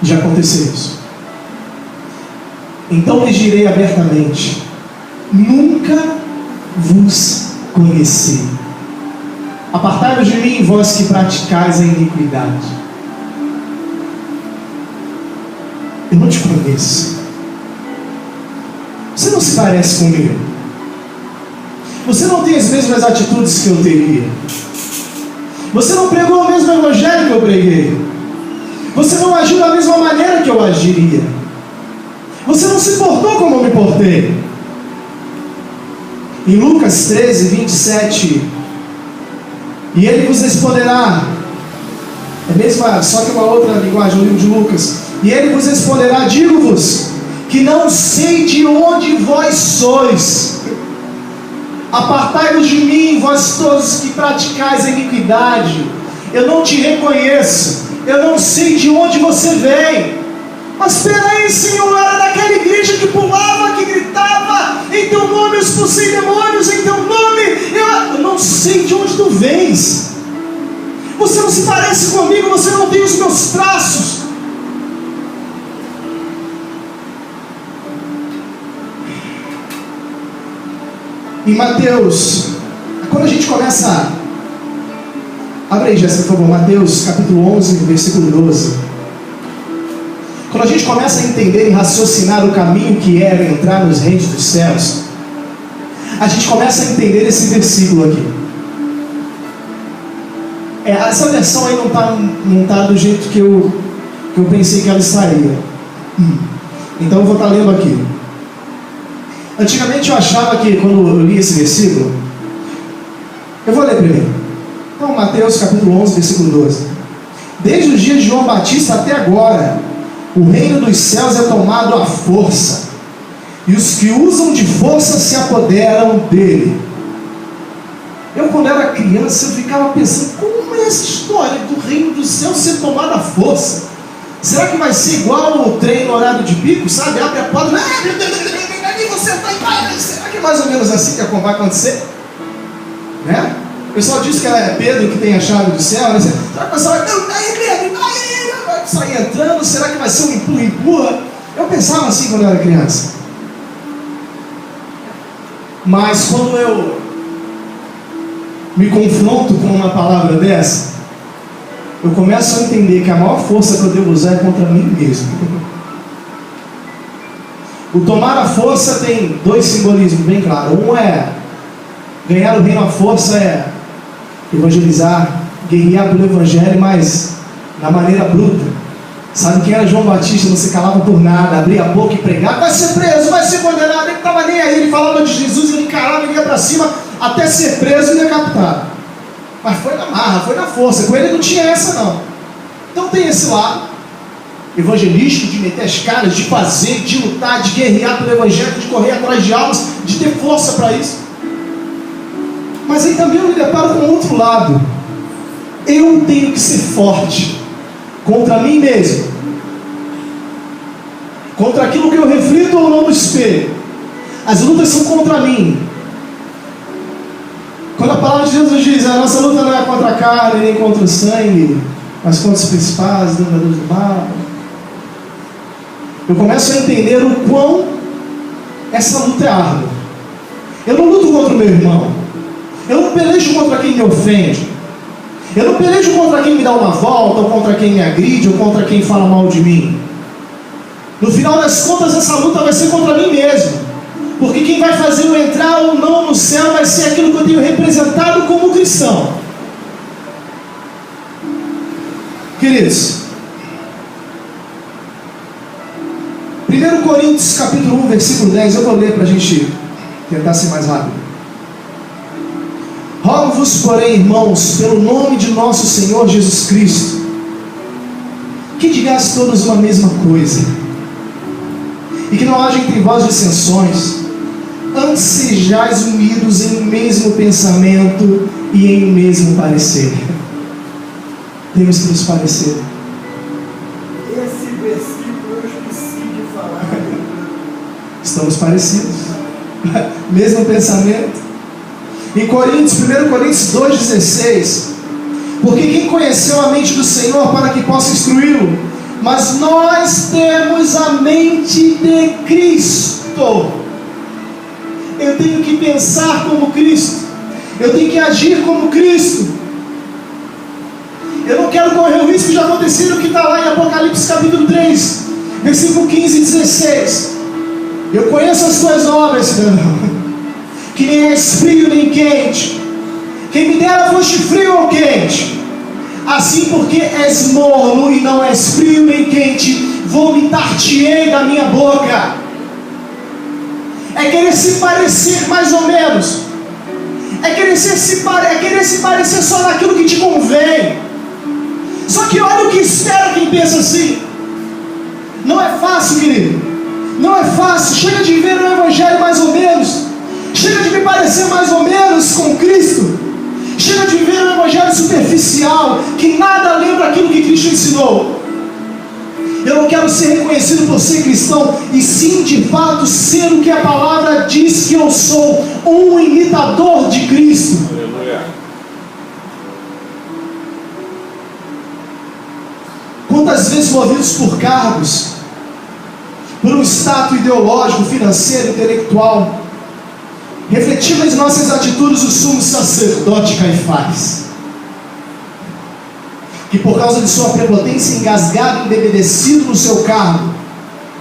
Já aconteceu isso. Então lhes direi abertamente: nunca vos conheci. Apartai-vos de mim, vós que praticais a iniquidade. Eu não te conheço. Você não se parece comigo. Você não tem as mesmas atitudes que eu teria. Você não pregou o mesmo evangelho que eu preguei. Você não agiu da mesma maneira que eu agiria. Você não se portou como eu me portei. Em Lucas 13, 27, e ele vos responderá, é mesmo, só que uma outra linguagem, o livro de Lucas. E ele vos responderá: digo-vos que não sei de onde vós sois. Apartai-vos de mim, vós todos que praticais a iniquidade. Eu não te reconheço. Eu não sei de onde você vem. Mas peraí, Senhor, era daquela igreja que pulava, que gritava: em teu nome eu expulsei demônios, em teu nome eu não sei de onde tu vens. Você não se parece comigo, você não tem os meus traços. Em Mateus, quando a gente começa, abre aí, Jéssica, por favor, Mateus capítulo 11, versículo 12. Quando a gente começa a entender e raciocinar o caminho que é entrar nos reinos dos céus, a gente começa a entender esse versículo aqui. Essa versão aí não tá do jeito que eu pensei que ela estaria. Então eu vou estar lendo aqui. Antigamente eu achava que, quando eu li esse versículo, eu vou ler primeiro. Então, Mateus capítulo 11, versículo 12. Desde os dias de João Batista até agora, o reino dos céus é tomado à força, e os que usam de força se apoderam dele. Eu, quando era criança, eu ficava pensando: como é essa história do reino dos céus ser tomado à força? Será que vai ser igual o trem no horário de pico, sabe? Abre a porta, você está em. Será que é mais ou menos assim que vai acontecer? Né? O pessoal diz que é Pedro que tem a chave do céu, né? Será que o pessoal vai sair entrando? Será que vai ser um empurra-empurra? Eu pensava assim quando eu era criança. Mas quando eu me confronto com uma palavra dessa, eu começo a entender que a maior força que eu devo usar é contra mim mesmo. O tomar a força tem dois simbolismos bem claros. Um é ganhar o reino à força, é evangelizar, guerrear pelo evangelho, mas na maneira bruta. Sabe quem era João Batista? Não se calava por nada, abria a boca e pregava: vai ser preso, vai ser condenado. Ele não estava nem aí, ele falava de Jesus, ele encarava, ele ia para cima até ser preso e decapitado. Mas foi na marra, foi na força. Com ele não tinha essa não. Então tem esse lado. evangelístico, de meter as caras, de fazer, de lutar, de guerrear pelo evangelho, de correr atrás de almas, de ter força para isso. Mas aí também eu me deparo com o outro lado. Eu tenho que ser forte contra mim mesmo, contra aquilo que eu reflito ou não no espelho. As lutas são contra mim. Quando a palavra de Deus nos diz: a nossa luta não é contra a carne nem contra o sangue, mas contra os principados, dominadores do mal, eu começo a entender o quão essa luta é árdua. Eu não luto contra o meu irmão, eu não pelejo contra quem me ofende, eu não pelejo contra quem me dá uma volta, ou contra quem me agride, ou contra quem fala mal de mim. No final das contas, essa luta vai ser contra mim mesmo, porque quem vai fazer eu entrar ou não no céu vai ser aquilo que eu tenho representado como cristão. Queridos, 1 Coríntios capítulo 1, versículo 10, eu vou ler para a gente tentar ser mais rápido. Rogo-vos, porém, irmãos, pelo nome de nosso Senhor Jesus Cristo, que digais todos uma mesma coisa, e que não haja entre vós dissensões, antes sejais unidos em um mesmo pensamento e em um mesmo parecer. Temos que nos parecer. Esse versículo eu esqueci de falar. Estamos parecidos. Mesmo pensamento. Em 1 Coríntios 2,16: porque quem conheceu a mente do Senhor para que possa instruí-lo? Mas nós temos a mente de Cristo. Eu tenho que pensar como Cristo, eu tenho que agir como Cristo. Eu não quero correr o risco de acontecer o que está lá em Apocalipse capítulo 3, versículo 15 e 16. Eu conheço as tuas obras, Senhor, que nem és frio nem quente. Quem me dera foste frio ou quente. Assim, porque és morno e não és frio nem quente, vomitar-te-ei da minha boca. É querer se parecer mais ou menos, é querer se parecer só naquilo que te convém. Só que olha o que espera quem pensa assim. Não é fácil, querido, não é fácil. Chega de viver o evangelho mais ou menos, chega de me parecer mais ou menos com Cristo, chega de viver um evangelho superficial, que nada lembra aquilo que Cristo ensinou. Eu não quero ser reconhecido por ser cristão, e sim de fato ser o que a palavra diz que eu sou, um imitador de Cristo. Aleluia. Quantas vezes movidos por cargos, por um status ideológico, financeiro, intelectual, refletimos em nossas atitudes o sumo sacerdote Caifás, que por causa de sua prepotência, engasgado, embebedecido no seu cargo,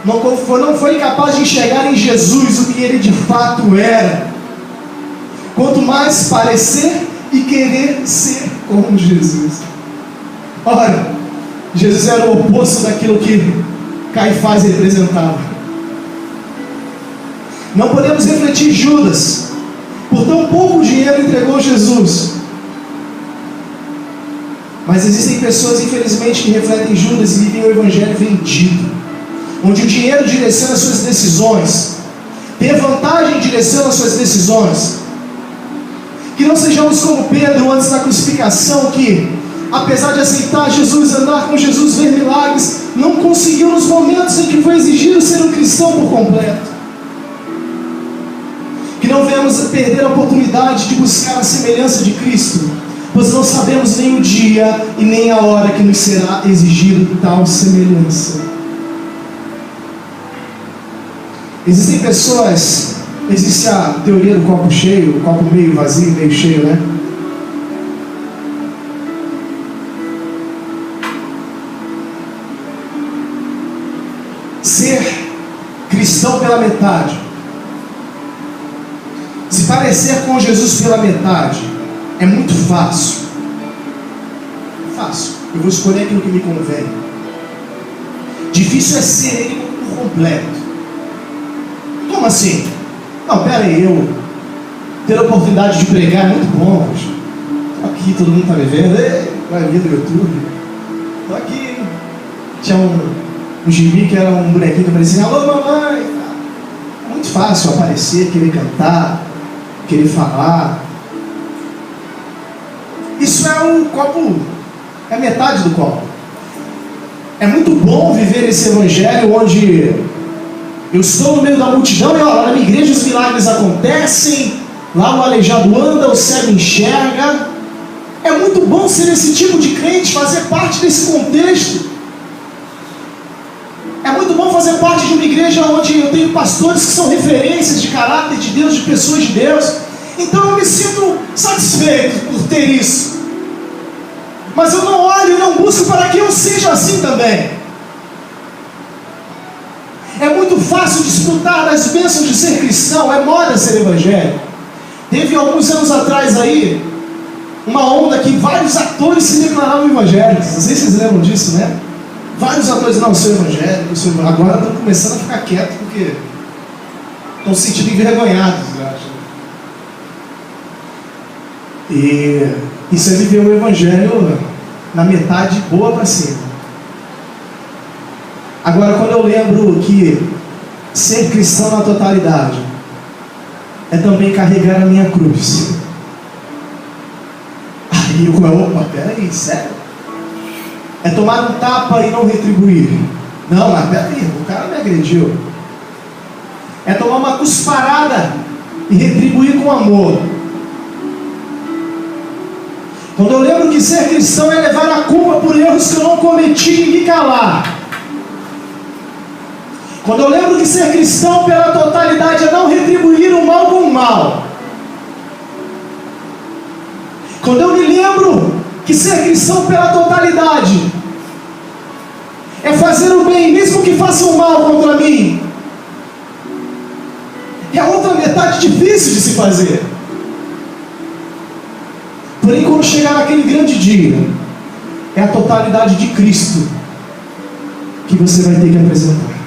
não foi capaz de enxergar em Jesus o que ele de fato era, quanto mais parecer e querer ser como Jesus. Ora, Jesus era o oposto daquilo que Caifás representava. Não podemos refletir Judas, por tão pouco dinheiro entregou Jesus. Mas existem pessoas, infelizmente, que refletem Judas e vivem o evangelho vendido, onde o dinheiro direciona as suas decisões, ter vantagem direciona as suas decisões. Que não sejamos como Pedro antes da crucificação, que apesar de aceitar Jesus, andar com Jesus, ver milagres, não conseguiu nos momentos em que foi exigido ser um cristão por completo. Que não venhamos a perder a oportunidade de buscar a semelhança de Cristo, pois não sabemos nem o dia e nem a hora que nos será exigido tal semelhança. Existem pessoas, existe a teoria do copo cheio, o copo meio vazio, meio cheio, né? Ser cristão pela metade, se parecer com Jesus pela metade, é muito fácil. Fácil. Eu vou escolher aquilo que me convém. Difícil é ser ele por completo. Como assim? Não, pera aí, eu ter a oportunidade de pregar é muito bom, poxa. Estou aqui, todo mundo está me vendo. Vai vir do YouTube. Estou aqui. Tinha um gibi que era um bonequinho que aparecia, alô mamãe. É muito fácil aparecer, querer cantar, querer falar. Isso é um copo, é metade do copo. É muito bom viver esse evangelho onde eu estou no meio da multidão e lá na minha igreja os milagres acontecem, lá o aleijado anda, o cego enxerga. É muito bom ser esse tipo de crente, fazer parte desse contexto. É muito bom fazer parte de uma igreja onde eu tenho pastores que são referências de caráter de Deus, de pessoas de Deus. Então eu me sinto satisfeito por ter isso. Mas eu não olho e não busco para que eu seja assim também. É muito fácil desfrutar das bênçãos de ser cristão, é moda ser evangélico. Teve alguns anos atrás aí, uma onda que vários atores se declaravam evangélicos. Não sei se vocês lembram disso, né? Vários atores, não, eu sou evangélico, agora estão começando a ficar quietos porque estão se sentindo envergonhados, eu acho. E isso é viver o evangelho na metade boa para cima. Agora, quando eu lembro que ser cristão na totalidade é também carregar a minha cruz, aí eu, opa, peraí, sério? É tomar um tapa e não retribuir. Não, mas peraí, o cara me agrediu. É tomar uma cusparada e retribuir com amor. Quando eu lembro que ser cristão é levar a culpa por erros que eu não cometi e me calar. Quando eu lembro que ser cristão pela totalidade é não retribuir o mal com o mal. Quando eu me lembro que ser cristão pela totalidade é fazer o bem, mesmo que faça o mal contra mim, é a outra metade difícil de se fazer. Porém, quando chegar naquele grande dia, é a totalidade de Cristo que você vai ter que apresentar.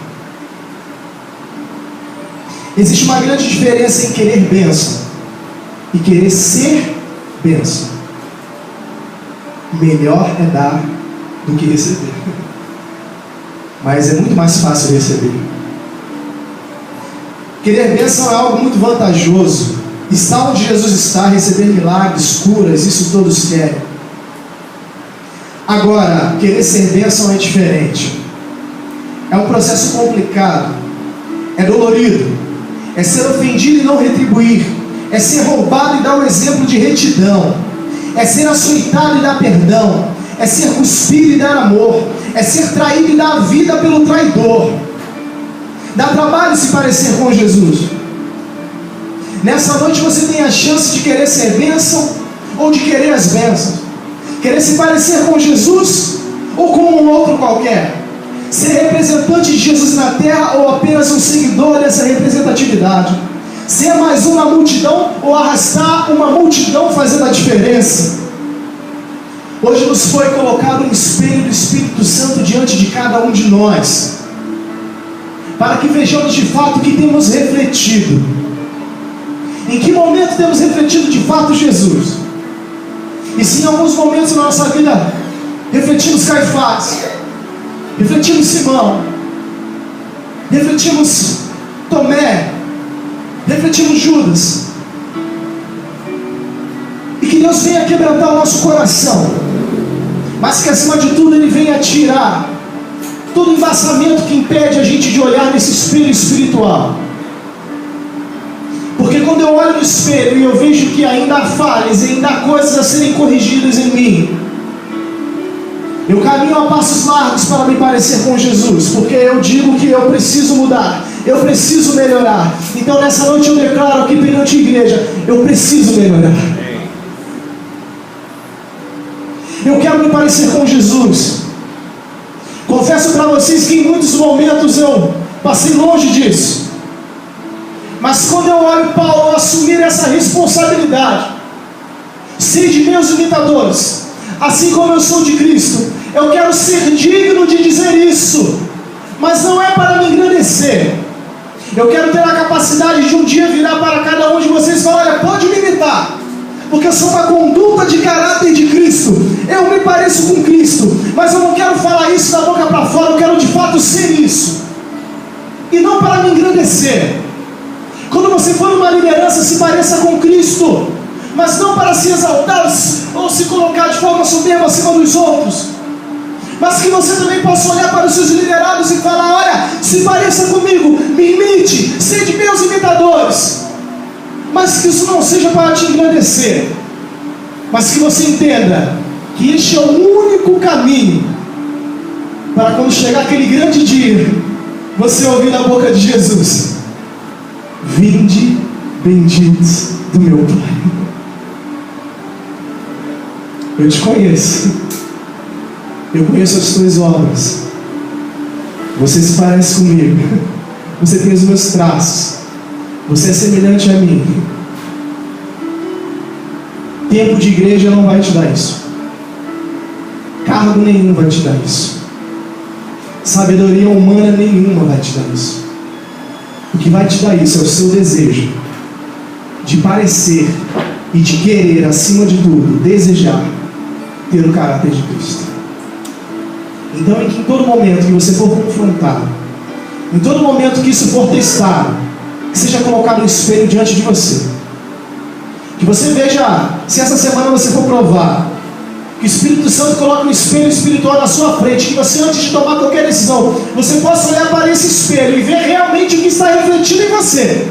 Existe uma grande diferença em querer bênção e querer ser bênção. Melhor é dar do que receber. Mas é muito mais fácil receber. Querer bênção é algo muito vantajoso. Estar onde Jesus está, receber milagres, curas, isso todos querem. Agora, querer ser bênção é diferente. É um processo complicado. É dolorido. É ser ofendido e não retribuir. É ser roubado e dar um exemplo de retidão. É ser açoitado e dar perdão. É ser cuspido e dar amor. É ser traído e dar a vida pelo traidor. Dá trabalho se parecer com Jesus. Nessa noite você tem a chance de querer ser bênção ou de querer as bênçãos. Querer se parecer com Jesus ou com um outro qualquer. Ser representante de Jesus na terra ou apenas um seguidor dessa representatividade. Ser mais um na multidão ou arrastar uma multidão fazendo a diferença. Hoje nos foi colocado um espelho do Espírito Santo diante de cada um de nós, para que vejamos de fato o que temos refletido. Em que momento temos refletido de fato Jesus? E se em alguns momentos da nossa vida refletimos Caifás, refletimos Simão, refletimos Tomé, refletimos Judas, e que Deus venha quebrantar o nosso coração, mas que acima de tudo Ele venha tirar todo embaçamento que impede a gente de olhar nesse espelho espiritual. Porque quando eu olho no espelho e eu vejo que ainda há falhas, ainda há coisas a serem corrigidas em mim, eu caminho a passos largos para me parecer com Jesus, porque eu digo que eu preciso mudar, eu preciso melhorar. Então nessa noite eu declaro aqui perante a igreja, eu preciso melhorar. Eu quero me parecer com Jesus. Confesso para vocês que em muitos momentos eu passei longe disso. Mas quando eu olho Paulo assumir essa responsabilidade, sei de meus imitadores, assim como eu sou de Cristo, eu quero ser digno de dizer isso, mas não é para me engrandecer. Eu quero ter a capacidade de um dia virar para cada um de vocês e falar: olha, pode me imitar, porque eu sou uma conduta de caráter de Cristo. Eu me pareço com Cristo, mas eu não quero falar isso da boca para fora, eu quero de fato ser isso, e não para me engrandecer. Quando você for numa liderança, se pareça com Cristo, mas não para se exaltar ou se colocar de forma soberba acima dos outros, mas que você também possa olhar para os seus liderados e falar: olha, se pareça comigo, me imite, sede meus imitadores. Mas que isso não seja para te engrandecer, mas que você entenda que este é o único caminho para quando chegar aquele grande dia, você ouvir da boca de Jesus: vinde benditos do meu Pai. Eu te conheço, eu conheço as tuas obras, você se parece comigo, você tem os meus traços, você é semelhante a mim. Tempo de igreja não vai te dar isso, cargo nenhum vai te dar isso, sabedoria humana nenhuma vai te dar isso. O que vai te dar isso é o seu desejo de parecer e de querer, acima de tudo, desejar ter o caráter de Cristo. Então, em todo momento que você for confrontado, em todo momento que isso for testado, que seja colocado um espelho diante de você, que você veja, se essa semana você for provar, que o Espírito Santo coloque um espelho espiritual na sua frente, que você, antes de tomar qualquer decisão, você possa olhar para esse espelho e ver realmente o que está refletindo em você,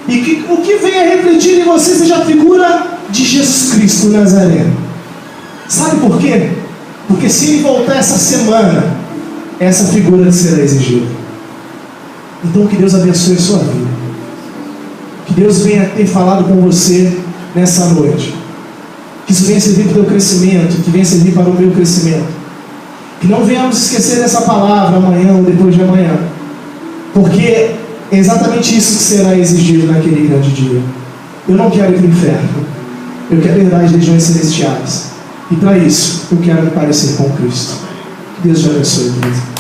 e que o que venha refletir em você seja a figura de Jesus Cristo Nazareno. Sabe por quê? Porque se ele voltar essa semana, essa figura será exigida. Então que Deus abençoe a sua vida, que Deus venha ter falado com você nessa noite, que isso venha servir para o teu crescimento, que venha servir para o meu crescimento, que não venhamos esquecer dessa palavra amanhã ou depois de amanhã, porque é exatamente isso que será exigido naquele grande dia. Eu não quero ir para o inferno, eu quero herdar as regiões celestiais, e para isso eu quero me parecer com Cristo. Que Deus te abençoe, querido.